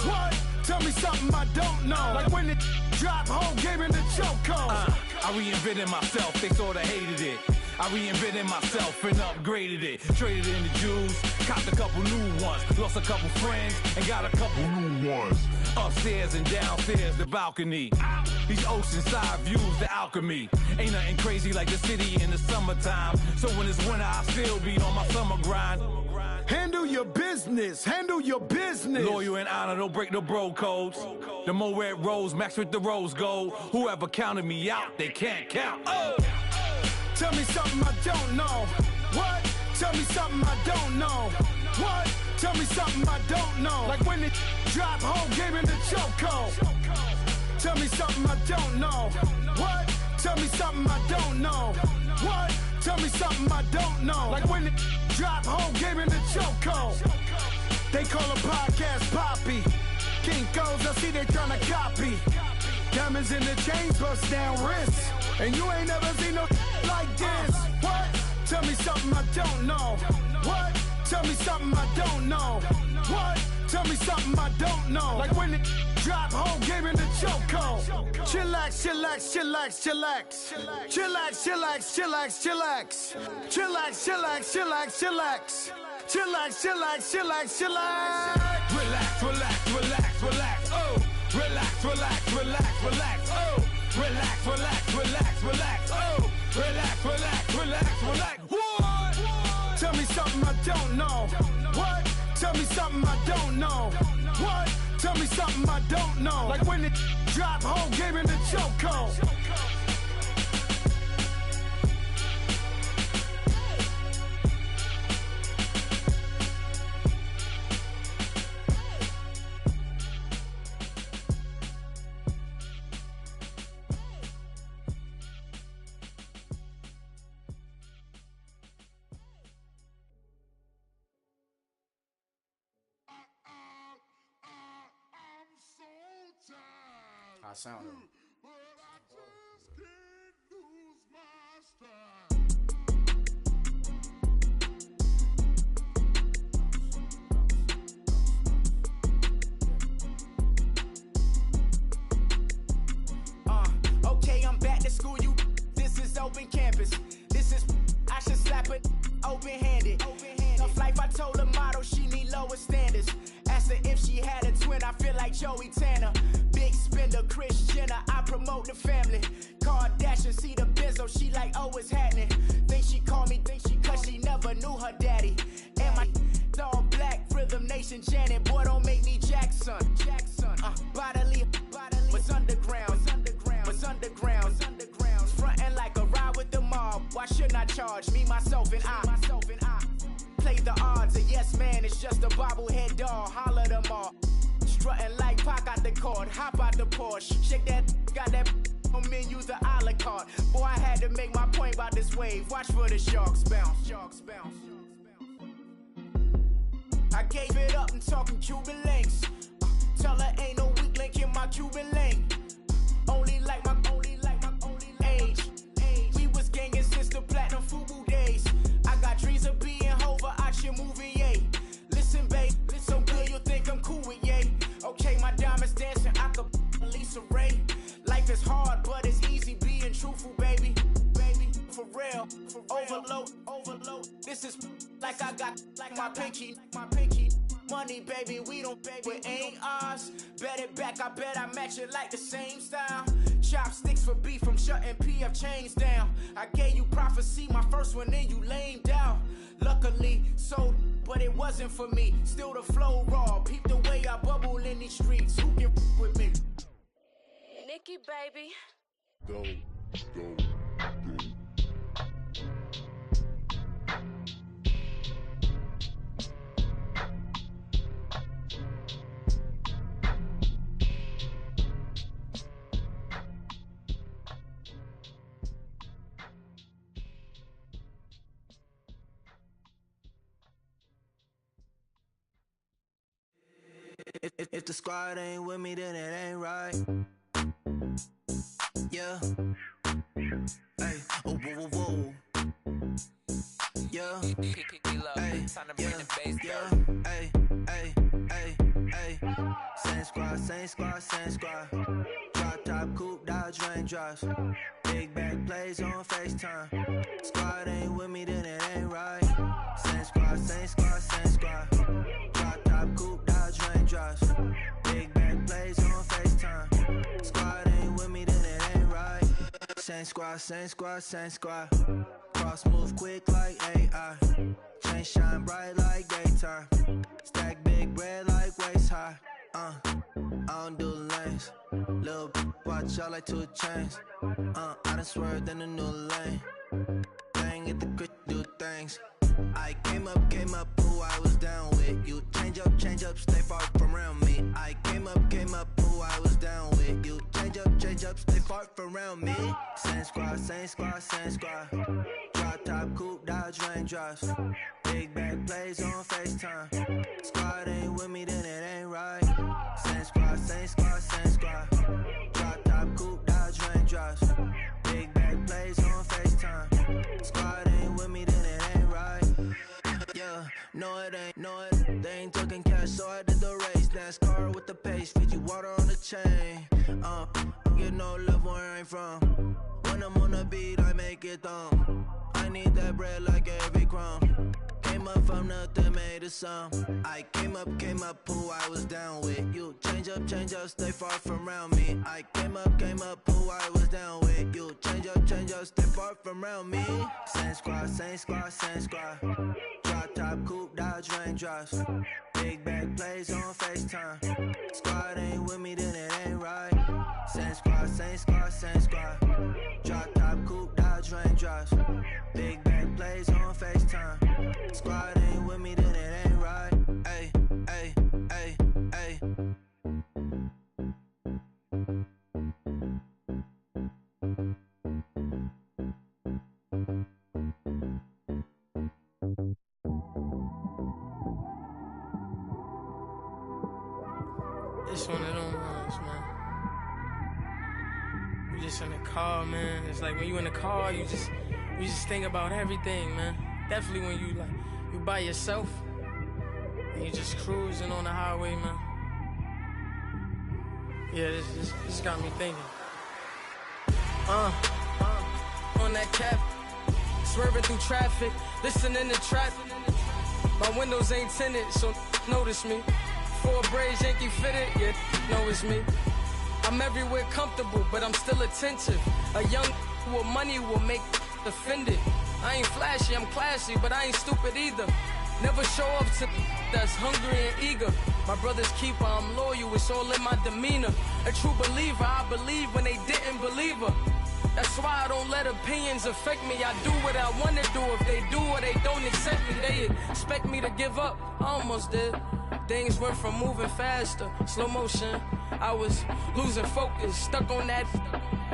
What? Tell me something I don't know. Like when it drop, whole game in the chokehold. I reinvented myself, they sorta hated it. I reinvented myself and upgraded it. Traded in the Jews, copped a couple new ones. Lost a couple friends and got a couple new ones. Upstairs and downstairs, the balcony. These oceanside views, the alchemy. Ain't nothing crazy like the city in the summertime. So when it's winter, I still be on my summer grind. Handle your business, handle your business. Loyal and honor, don't break no bro codes. The more red rose, max with the rose gold. Whoever counted me out, they can't count. Oh! Tell me something I don't know. What? Tell me something I don't know. What? Tell me something I don't know. Like when it drop, whole game in the chokehold. Tell me something I don't know. What? Tell me something I don't know. What? Tell me something I don't know. Like when it drop, whole game in the chokehold. They call a podcast Poppy. Kinkos, I see they tryna copy. Diamonds in the chains, bust down wrists. And you ain't never seen no like this. What? Tell me something I don't know. What? Tell me something I don't know. What? Tell me something I don't know. Like when it drop, whole game in the chokehold. Chillax, chillax, chillax, chillax. Chillax, chillax, chillax, chillax. Chillax, chillax, chillax, chillax. Chillax, chillax, chillax, chillax. Relax, relax, relax, relax. Oh! Relax, relax, relax, relax. Oh! Relax, relax, relax, relax. Oh! Relax, relax, relax, relax. What? Tell me something I don't know. What? Tell me something I don't know. What? Tell me something I don't know. Like when it drop, whole game in the chokehold. I sound it. Okay, I'm back to school, you. This is open campus. This is, I should slap it open-handed. Tough life, I told her motto, she need lower standards. Asked her if she had a twin, I feel like Joey Tanner. Big spender, Kris Jenner, I promote the family. Kardashian, see the benzo, she like, oh, it's happening. Think she called me, cause she never knew her daddy. And my all black, Rhythm Nation, Janet, boy, don't make me Jackson. Bodily, was underground, was underground. Frontin' like a ride with the mob. Why shouldn't I charge me, myself, and I? Play the odds, a yes man is just a bobblehead doll. Holler them all. Strutting like Pac out the court, hop out the Porsche. Shake that, got that on menu, the a la carte. Boy, I had to make my point about this wave. Watch for the sharks bounce. Sharks bounce. I gave it up, I'm talking Cuban links. Tell her ain't no weak link in my Cuban link. Only like my age. We was gangin' since the platinum FUBU days. I got dreams of being Hova out your movie, yay. Listen, babe, so good you'll think I'm cool with yay. Okay, my diamonds dancing, I could my pinky. Money, baby, we don't pay, but ain't ours. Bet it back, I bet I match it like the same style. Chopsticks for beef, from shutting PF chains down. I gave you prophecy, my first one, then you lamed out. Luckily, sold, but it wasn't for me. Still the flow raw, peep the way I bubble in these streets. Who can with me? Nikki, baby. Go. If the squad ain't with me, then it ain't right. Yeah. Hey, oh, whoa, whoa, whoa. Yeah. Hey, yeah. Hey, hey, hey, hey. Same squad. Drop top, coupe, Dodge raindrops. Big back plays on FaceTime. Squad ain't with me, then it ain't right. Same squad. Drop top, coupe, Dodge raindrops. Big back plays on FaceTime. Squad ain't with me, then it ain't right. Same squad. Cross move quick like AI. Chain shine bright like daytime. Stack big bread like waist high. I don't do lanes. Little watch out like 2 chains. I done swerved in a new lane. Bang at the crit, do things. I came up, who I was down with. You change up, stay far from around me. I came up, who I was down with. You change up, stay far from around me. Same squad. Drop top, coupe, Dodge raindrops. Big back plays on FaceTime. Squad ain't with me, then it ain't right. Same squad. Drop top, coupe, Dodge raindrops. Big back plays on FaceTime. Squad ain't with me, then it ain't right. Yeah, no it ain't, they ain't talking cash, so I did the race. NASCAR with the pace, feed you water on the chain. Get no love where I'm from. When I'm on the beat, I make it thumb. I need that bread like every crumb. Came up from nothing, made a sum. I came up, who I was down with. You change up, stay far from around me. I came up, who I was down with. You change up, stay far from around me. Same squad. Drop top, coupe, Dodge raindrops. Big back plays on FaceTime. Squad ain't with me, then it ain't right. Same squad. Drop top, coupe, Dodge raindrops. Big back plays on FaceTime. Squad ain't with me, then it ain't right. Ay. It's one of them ones, man. You just in the car, man. It's like when you in the car, you just think about everything, man. Definitely when you by yourself and you just cruising on the highway, man. Yeah, this got me thinking. On that cap, swerving through traffic, listening to trap. My windows ain't tinted, so notice me. 4 braids, Yankee fitted, yeah, know it's me. I'm everywhere comfortable, but I'm still attentive. A young with money will make offended. I ain't flashy, I'm classy, but I ain't stupid either. Never show up to that's hungry and eager. My brother's keeper, I'm loyal, it's all in my demeanor. A true believer, I believe when they didn't believe her. That's why I don't let opinions affect me. I do what I want to do. If they do or they don't accept me, they expect me to give up. I almost did. Things went from moving faster, slow motion. I was losing focus, stuck on that.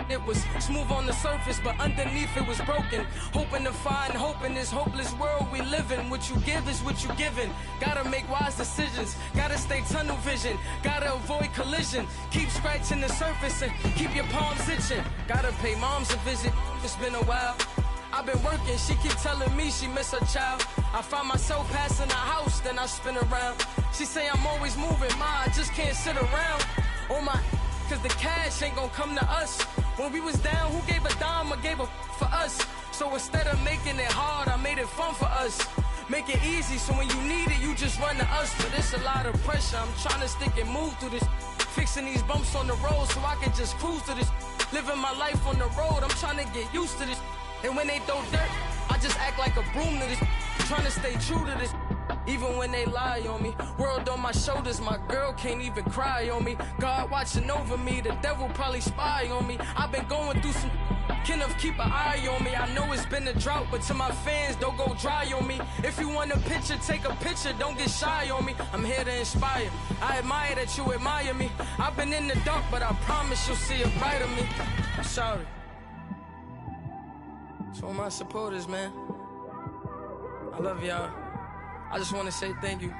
It was smooth on the surface, but underneath it was broken. Hoping to find hope in this hopeless world we live in. What you give is what you given. Gotta make wise decisions. Gotta stay tunnel vision. Gotta avoid collision. Keep scratching the surface and keep your palms itching. Gotta pay moms a visit. It's been a while. I've been working, she keep telling me she miss her child. I find myself passing the house, then I spin around. She say I'm always moving, ma, I just can't sit around. Oh my, cause the cash ain't gonna come to us. When we was down, who gave a dime or gave a for us? So instead of making it hard, I made it fun for us. Make it easy, so when you need it, you just run to us. But it's a lot of pressure, I'm trying to stick and move through this. Fixing these bumps on the road so I can just cruise to this. Living my life on the road, I'm trying to get used to this. And when they throw dirt, I just act like a broom to this. Trying to stay true to this. Even when they lie on me, world on my shoulders, my girl can't even cry on me. God watching over me, the devil probably spy on me. I've been going through some, Kenneth keep an eye on me. I know it's been a drought, but to my fans, don't go dry on me. If you want a picture, take a picture, don't get shy on me. I'm here to inspire, I admire that you admire me. I've been in the dark, but I promise you'll see a brighter me. I'm sorry. To all my supporters, man, I love y'all. I just want to say thank you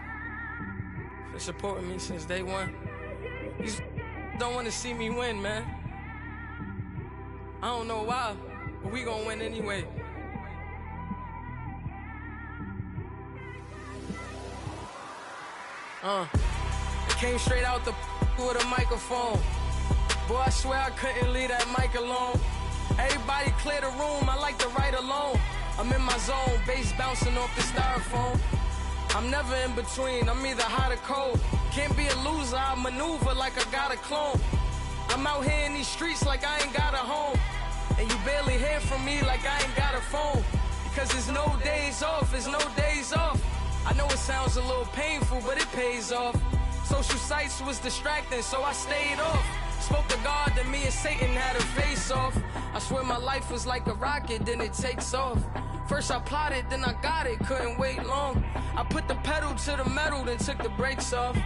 for supporting me since day one. You don't want to see me win, man. I don't know why, but we gonna win anyway. It came straight out the with a microphone. Boy, I swear I couldn't leave that mic alone. Everybody clear the room, I like to write alone. I'm in my zone, bass bouncing off the styrofoam. I'm never in between, I'm either hot or cold. Can't be a loser, I maneuver like I got a clone. I'm out here in these streets like I ain't got a home. And you barely hear from me like I ain't got a phone. Because there's no days off, there's no days off. I know it sounds a little painful, but it pays off. Social sites was distracting, so I stayed off. Spoke to God that me and Satan had a face off. I swear my life was like a rocket, then it takes off. First I plotted, then I got it, couldn't wait long. I put the pedal to the metal, then took the brakes off.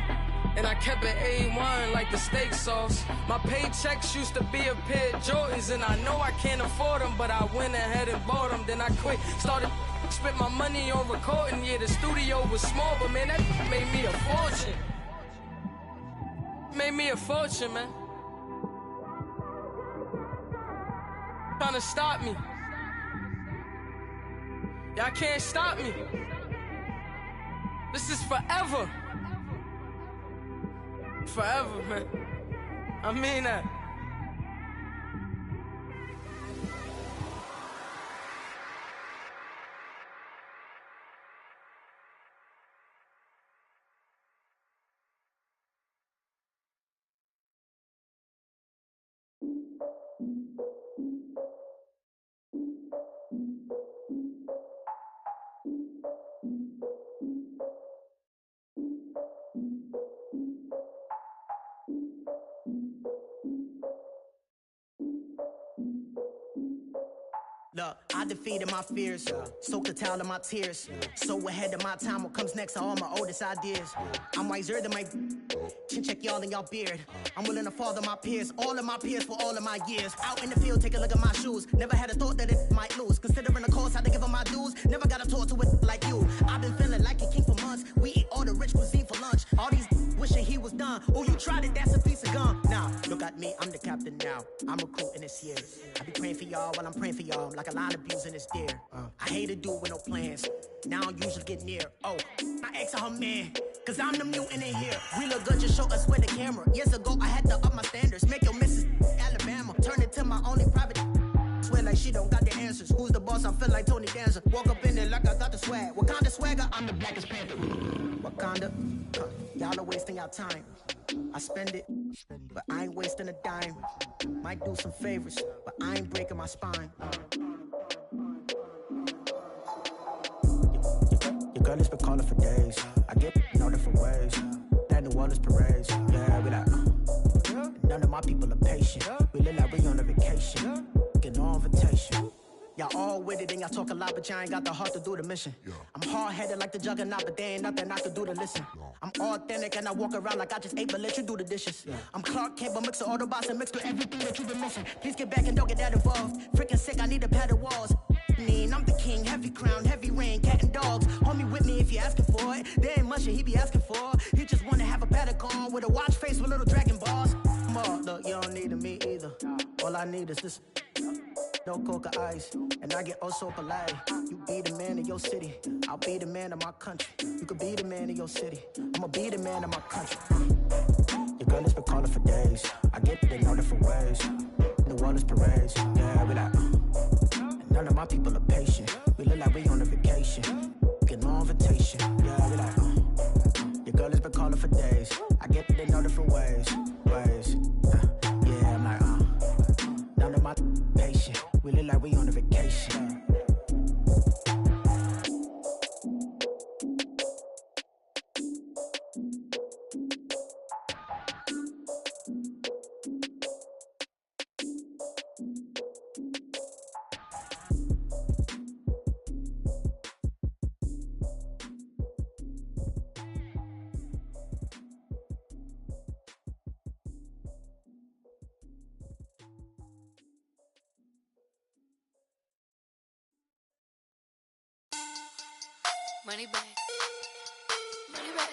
And I kept it A1 like the steak sauce. My paychecks used to be a pair of Jordans, and I know I can't afford them, but I went ahead and bought them. Then I quit, started spent my money on recording. Yeah, the studio was small, but man, that made me a fortune. Made me a fortune, man. Trying to stop me. Y'all can't stop me. This is forever. Forever, man. I mean that. Look, I defeated my fears, soaked the towel of my tears. So ahead of my time, what comes next are all my oldest ideas. I'm wiser than my chin check y'all in y'all beard. I'm willing to father my peers, all of my peers for all of my years. Out in the field, take a look at my shoes. Never had a thought that it might lose. Considering the cost, I had to give them my dues. Never got a talk to it like you. I've been feeling like a king for months. We eat all the rich cuisine for lunch. All these wishing he was done. Oh, you tried it, that's a piece of gum. Now, look at me, I'm the captain now. I'm recruiting this year. I be praying for y'all while I'm praying for y'all. Like a line of abusing this deer. I hate to do it with no plans. Now I usually get near. Oh, my ex her man. Cause I'm the mutant in here. We look good, just show us where the camera. Years ago, I had to up my standards. Make your missus Alabama. Turn it to my only private. Swear like she don't got the answers. Who's the boss? I feel like Tony Danza. Walk up in there like I got the swag. What kind of swagger? I'm the blackest panther. Wakanda. Y'all are wasting your time. I spend it, but I ain't wasting a dime. Might do some favors, but I ain't breaking my spine. Your girl has been calling for days. I get in all different ways. That New Orleans parades. Yeah, we like, none of my people are patient. We live like we on a vacation. Get no invitation. Y'all all with it and y'all talk a lot, but y'all ain't got the heart to do the mission. I'm hard-headed like the juggernaut, but there ain't nothing I can do to listen. I'm authentic and I walk around like I just ate, but let you do the dishes. I'm Clark Kent, but mix the Autobots and mix with everything that you've been missing. Please get back and don't get that involved. Freaking sick, I need to pad the walls. I'm the king, heavy crown, heavy rain, cat and dogs. Homie with me if you're asking for it. There ain't much that he be asking for. He just wanna have a paddock on with a watch face with little dragon balls. Look, you don't need me either. All I need is this. No coca ice, and I get oh so polite. You be the man of your city, I'll be the man of my country. You could be the man of your city, I'ma be the man of my country. Your girl has been calling for days. I get it in all different ways. New Orleans parades, yeah, we like. None of my people are patient. We look like we on a vacation. Get no invitation. ways. I get they know different ways. Yeah, I'm like, none of my patient. We look like we on a vacation. Money back. Money back.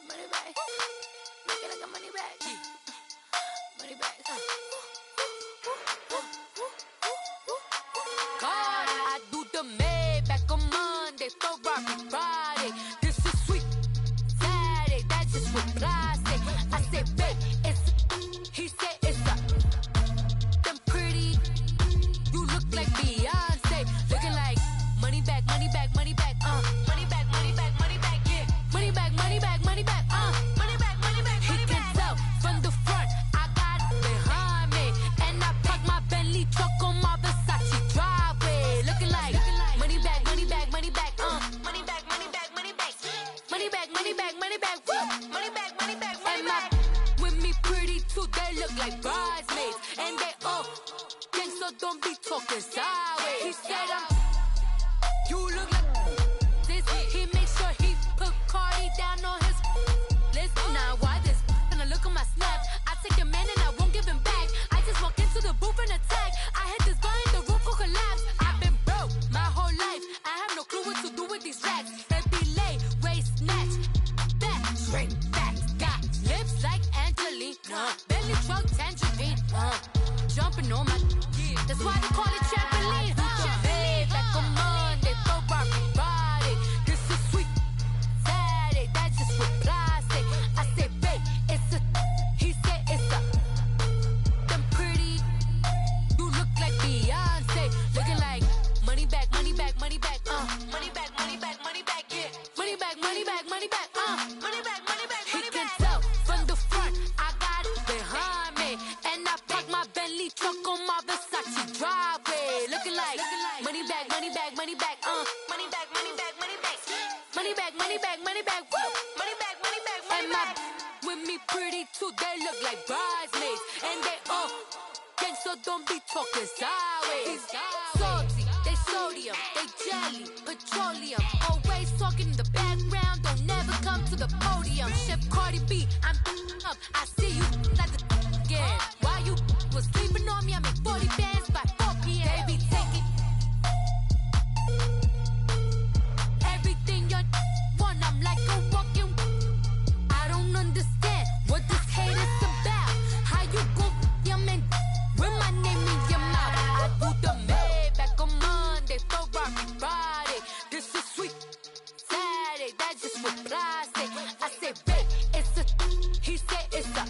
Money back. Make it like a money back. Money back. God, I do the Maybach on Monday, Ferrari Friday. This is sweet Saturday, that's just what I say. I say, babe, it's, he said it's a, them pretty, you look like Beyonce, looking like money back, money back, money back, money back, money back, money back, yeah, money back, money back, money back, money back, money back, he can tell from the front, I got it behind me, and I park my Bentley truck on my Versace driveway, looking like money back, money back, money back, money back, money back, money back, money back, money back, money back, woo, money back, money back, money back, with me pretty too, they look like bridesmaids, and they all gang, so don't be talking sideways. He said you look like this. He makes sure he put Cardi down on his list. Now why this? Gonna look at my snap. I take your man and I won't give him back. I just walk into the booth and attack. I hit this guy in the roof will collapse. I've been broke my whole life. I have no clue what to do with these racks. Every lay, waist snatch, back, straight back. Got lips like Angelina, belly truck tangerine. Jumping on my, that's why they call it trampoline. Back on Monday, Ferrari Friday. This is sweet Saturday, that's just what I say. I say, babe, it's a, he said it's a, them pretty, you look like Beyonce, looking like money back, money back, money back, money back, money back, money back, yeah, money back, money back, money back, money back, money back, he can tell from the front, I got it behind me, and I park my Bentley truck on my Versace driveway, looking like money back, money back, money back, money back, money back, money back, money back, money back, money back, woo, money back, money back, money back, with me pretty too, they look like bridesmaids, and they all gang, so don't be talking sideways. Salty, they sodium, they jelly, petroleum, always talking in the background, don't never come to the podium. Chef Cardi B, I'm up, I see you like the again. Why you was sleeping on me? I make 40 bands by 4 p.m. They be taking everything you want. I'm like a walking. I don't understand what this hate is about. How you go, your man, with my name in your mouth? I do the Maybach on Monday, Ferrari Friday. This is sweet Saturday, that's just what I say. I say, babe, it's a, he said it's a,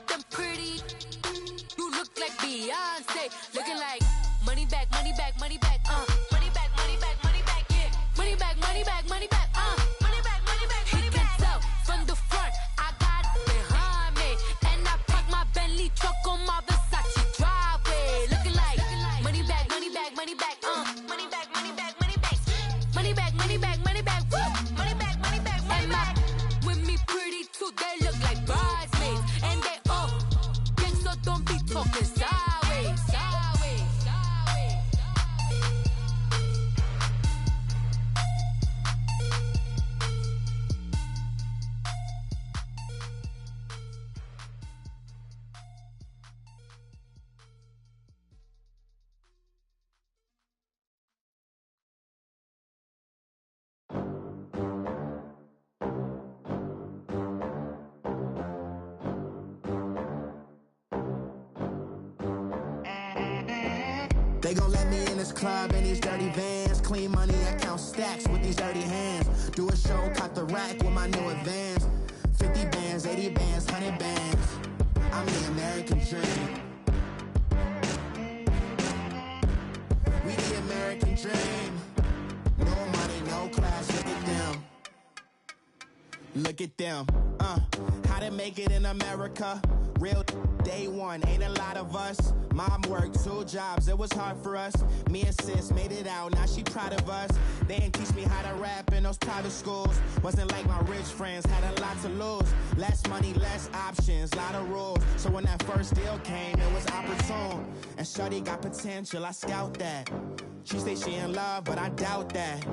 them pretty, you look like Beyonce, looking like money back, money back, money back, money back, money back, money back, yeah, money back, money back, money back, money back, money back, money back. He can tell from the front, I got it behind me, and I park my Bentley truck on my Versace driveway, looking like money back, money back, money back, money back, money back, money back, money back, money back, money back, woo, money back, money back, money back. With me pretty too, they look like bridesmaids, and they all gang, so don't be talking sideways, sideways, sideways. They gon' let me in this club in these dirty vans. Clean money, I count stacks with these dirty hands. Do a show, cut the rack with my new advance. 50 bands, 80 bands, 100 bands. I'm the American dream. We the American dream. No money, no class, look at them. Look at them, how to make it in America. Real day one, ain't a lot of us. Mom worked 2 jobs, it was hard for us. Me and sis made it out, now she proud of us. They didn't teach me how to rap in those private schools. Wasn't like my rich friends, had a lot to lose. Less money, less options, lot of rules. So when that first deal came, it was opportune. And shorty got potential, I scout that. She say she in love, but I doubt that.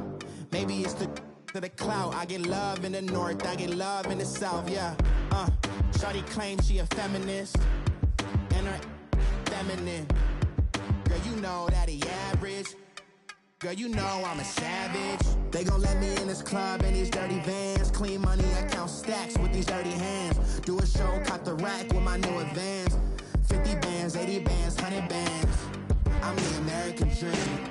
Maybe it's to the clout. I get love in the north, I get love in the south, yeah. Shorty claims she a feminist, and her feminine. Girl, you know that he average. Girl, you know I'm a savage. They gon' let me in this club in these dirty vans. Clean money, I count stacks with these dirty hands. Do a show, caught the rack with my new advance. 50 bands, 80 bands, 100 bands. I'm the American dream.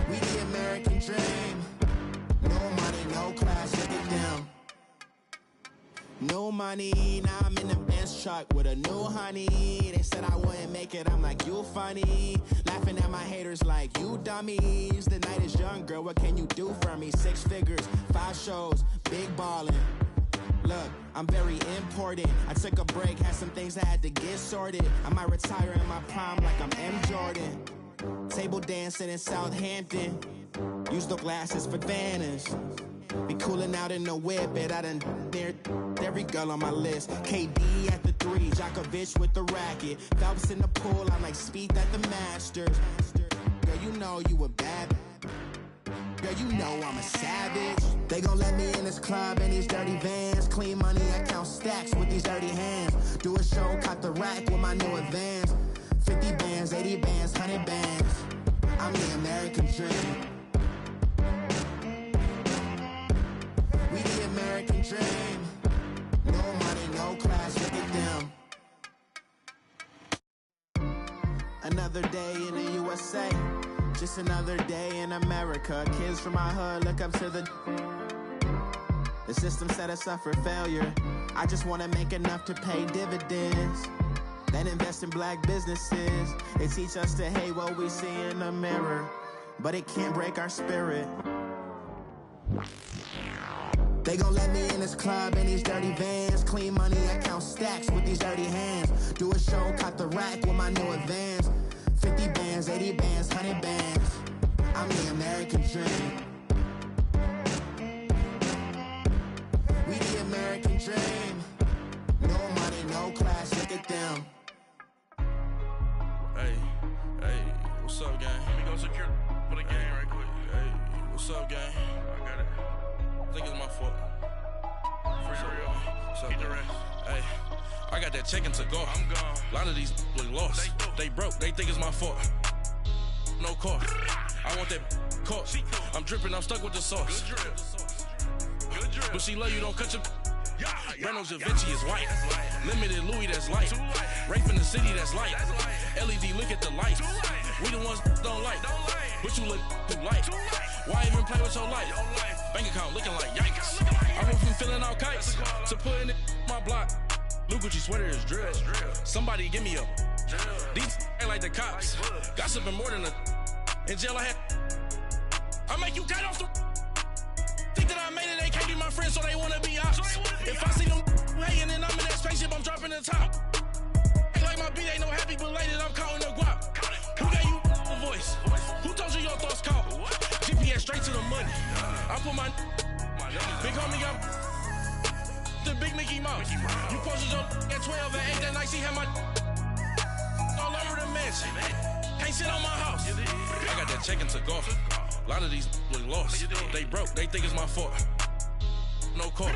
We the American dream. No money, no class, look at them. No money, now I'm in the Benz truck with a new honey. They said I wouldn't make it, I'm like, you funny. Laughing at my haters like, you dummies. The night is young, girl, what can you do for me? 6 figures, 5 shows, big ballin'. Look, I'm very important. I took a break, had some things I had to get sorted. I might retire in my prime like I'm M. Jordan. Table dancing in Southampton. Use the glasses for banners. Be cooling out in the whip, but I done near every girl on my list. KD at the 3, Djokovic with the racket. Phelps in the pool, I'm like Speed at the Masters. Girl, you know you a bad. Girl, you know I'm a savage. They gon' let me in this club in these dirty vans. Clean money, I count stacks with these dirty hands. Do a show, caught the rack with my new advance. 50 bands, 80 bands, 100 bands. I'm the American dream. We the American dream. No money, no class, look at them. Another day in the USA. Just another day in America. Kids from my hood look up to the system set us up for failure. I just wanna make enough to pay dividends, then invest in black businesses. They teach us to hate what we see in the mirror, but it can't break our spirit. They gon' let me in this club in these dirty vans. Clean money, I count stacks with these dirty hands. Do a show, caught the rack with my new advance. 50 bands, 80 bands, 100 bands. I'm the American dream. We the American dream. No money, no class, look at them. Hey, what's up, gang? Let me go secure for the game right quick. Hey, what's up, gang? I got it. I think it's my fault. Free real. What's up, the rest. Hey, I got that chicken to go. I'm gone. A lot of these look lost. They broke. They think it's my fault. No cost. I want that caught. I'm dripping. I'm stuck with the sauce. Good drip. But she love you. Don't cut your. Reynolds Da Vinci is white. Limited Louis, that's light. Rape in the city, that's light. LED, look at the light. We the ones don't like. But you look too light. Why even play with your life? Bank account looking like yikes. I went from filling out kites to putting it in my block. Blue Gucci sweater is drill. Somebody give me a. These ain't like the cops. Gossiping more than a. In jail I had. I make you cut off the. Think that I made it, they can't be my friends, so they wanna be ops. If I see them hating and I'm in that spaceship, I'm dropping the top. Ain't like my beat, ain't no happy belated, I'm counting the guap. Who gave you a voice? Who told you your thoughts count? GPS straight to the money. I put my big homie got the big Mickey Mouse. You posted your at 12 and 8 that night, she had my all over the mansion. Can't sit on my house. I got that chicken to go. A lot of these look lost. They broke, they think it's my fault. No cost.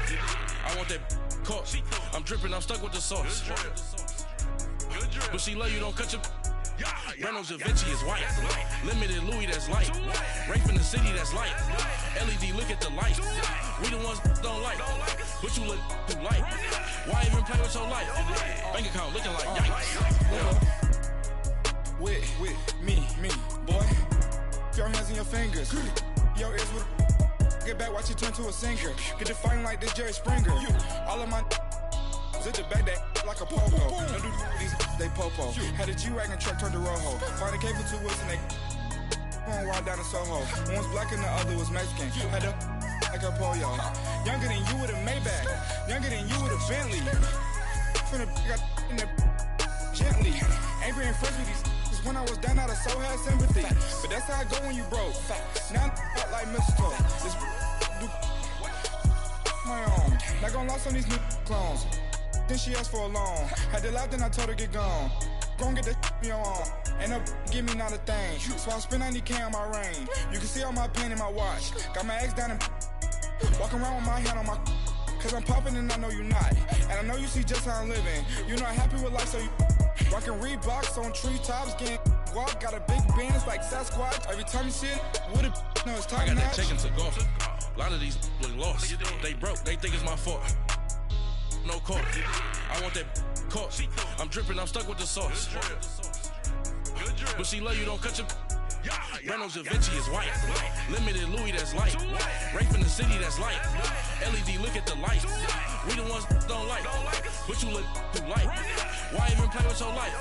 I want that caught. I'm dripping, I'm stuck with the sauce. But she love you, don't cut your. Reynolds Da Vinci is white. Limited Louis, that's light. Rape in the city, that's light. LED, look at the light. We the ones don't like. But you look too light. Why even play with your life? Bank account looking like yikes. With me, boy. Your hands and your fingers. Your ears with get back, watch it turn to a singer. Get the fighting like this Jerry Springer. All of my zip the back that like a popo. Don't do these, they popo. Had a G-Wagon truck turned to Rojo. Find a cable 2 wheels and they one walk down in Soho. One was black and the other was Mexican. Had a like a polio. Younger than you with a Maybach. Younger than you with a Bentley. From the got in the gently. Ain't been friends with these. Cause when I was down, I so had sympathy. But that's how I go when you broke. Now I'm like mistletoe. This do my own. Not gonna lost on these new clones. Then she asked for a loan. Had to laugh, then I told her get gone. Gon' get that me on. Ain't no give me not a thing. So I spend 90K on my ring. You can see all my pain in my watch. Got my ex down and walking around with my hand on my. Cause I'm popping and I know you not. And I know you see just how I'm living. You not happy with life, so you rockin' Reeboks on treetops, getting walk. Got a big Benz like Sasquatch. Every time you see it, with it, no, it's time. I got that chicken to go. A lot of these look lost. They broke, they think it's my fault. No court. I want that court. I'm dripping, I'm stuck with the sauce. But she love you, don't cut your. Reynolds Da Vinci is white. Limited Louis, that's light. Rape in the city, that's light. LED, look at the light. We the ones don't like. But you look too light. Why even play with your life?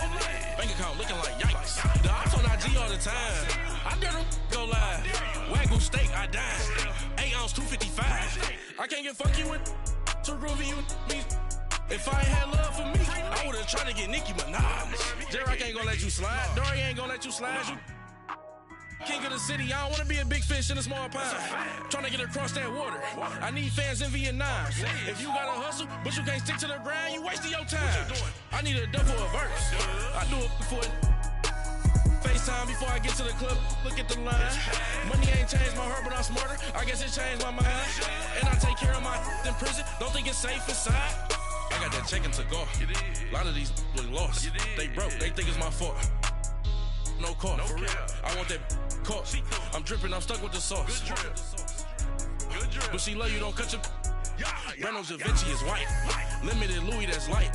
Bank account looking like yikes. The ops on IG all the time. I dare them go live. Wagyu steak, I dine. 8 ounce, 255. I can't get funky with too groovy you me. If I ain't had love for me, I would've tried to get Nicki Minaj. J-Rock ain't gonna let you slide. Dory ain't gonna let you slide. You king of the city, I don't wanna be a big fish in a small pond. Tryna get across that water. I need fans in Vietnam. If you gotta hustle, but you can't stick to the grind, you wasting your time. I need a dub for a verse. I do it before FaceTime before I get to the club. Look at the line. Money ain't changed my heart, but I'm smarter. I guess it changed my mind. And I take care of my in prison. Don't think it's safe inside. I got that chicken to go. A lot of these look lost. They broke, they think it's my fault. No court, for real. I want that court. I'm dripping, I'm stuck with the sauce. But she love you, don't cut your. Reynolds Da Vinci is white. Limited Louis, that's light.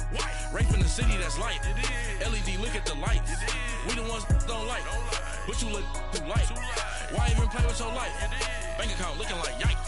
Rape in the city, that's light. LED, look at the lights. We the ones don't like. But you look too light. Why even play with your life? Bank account looking like yikes.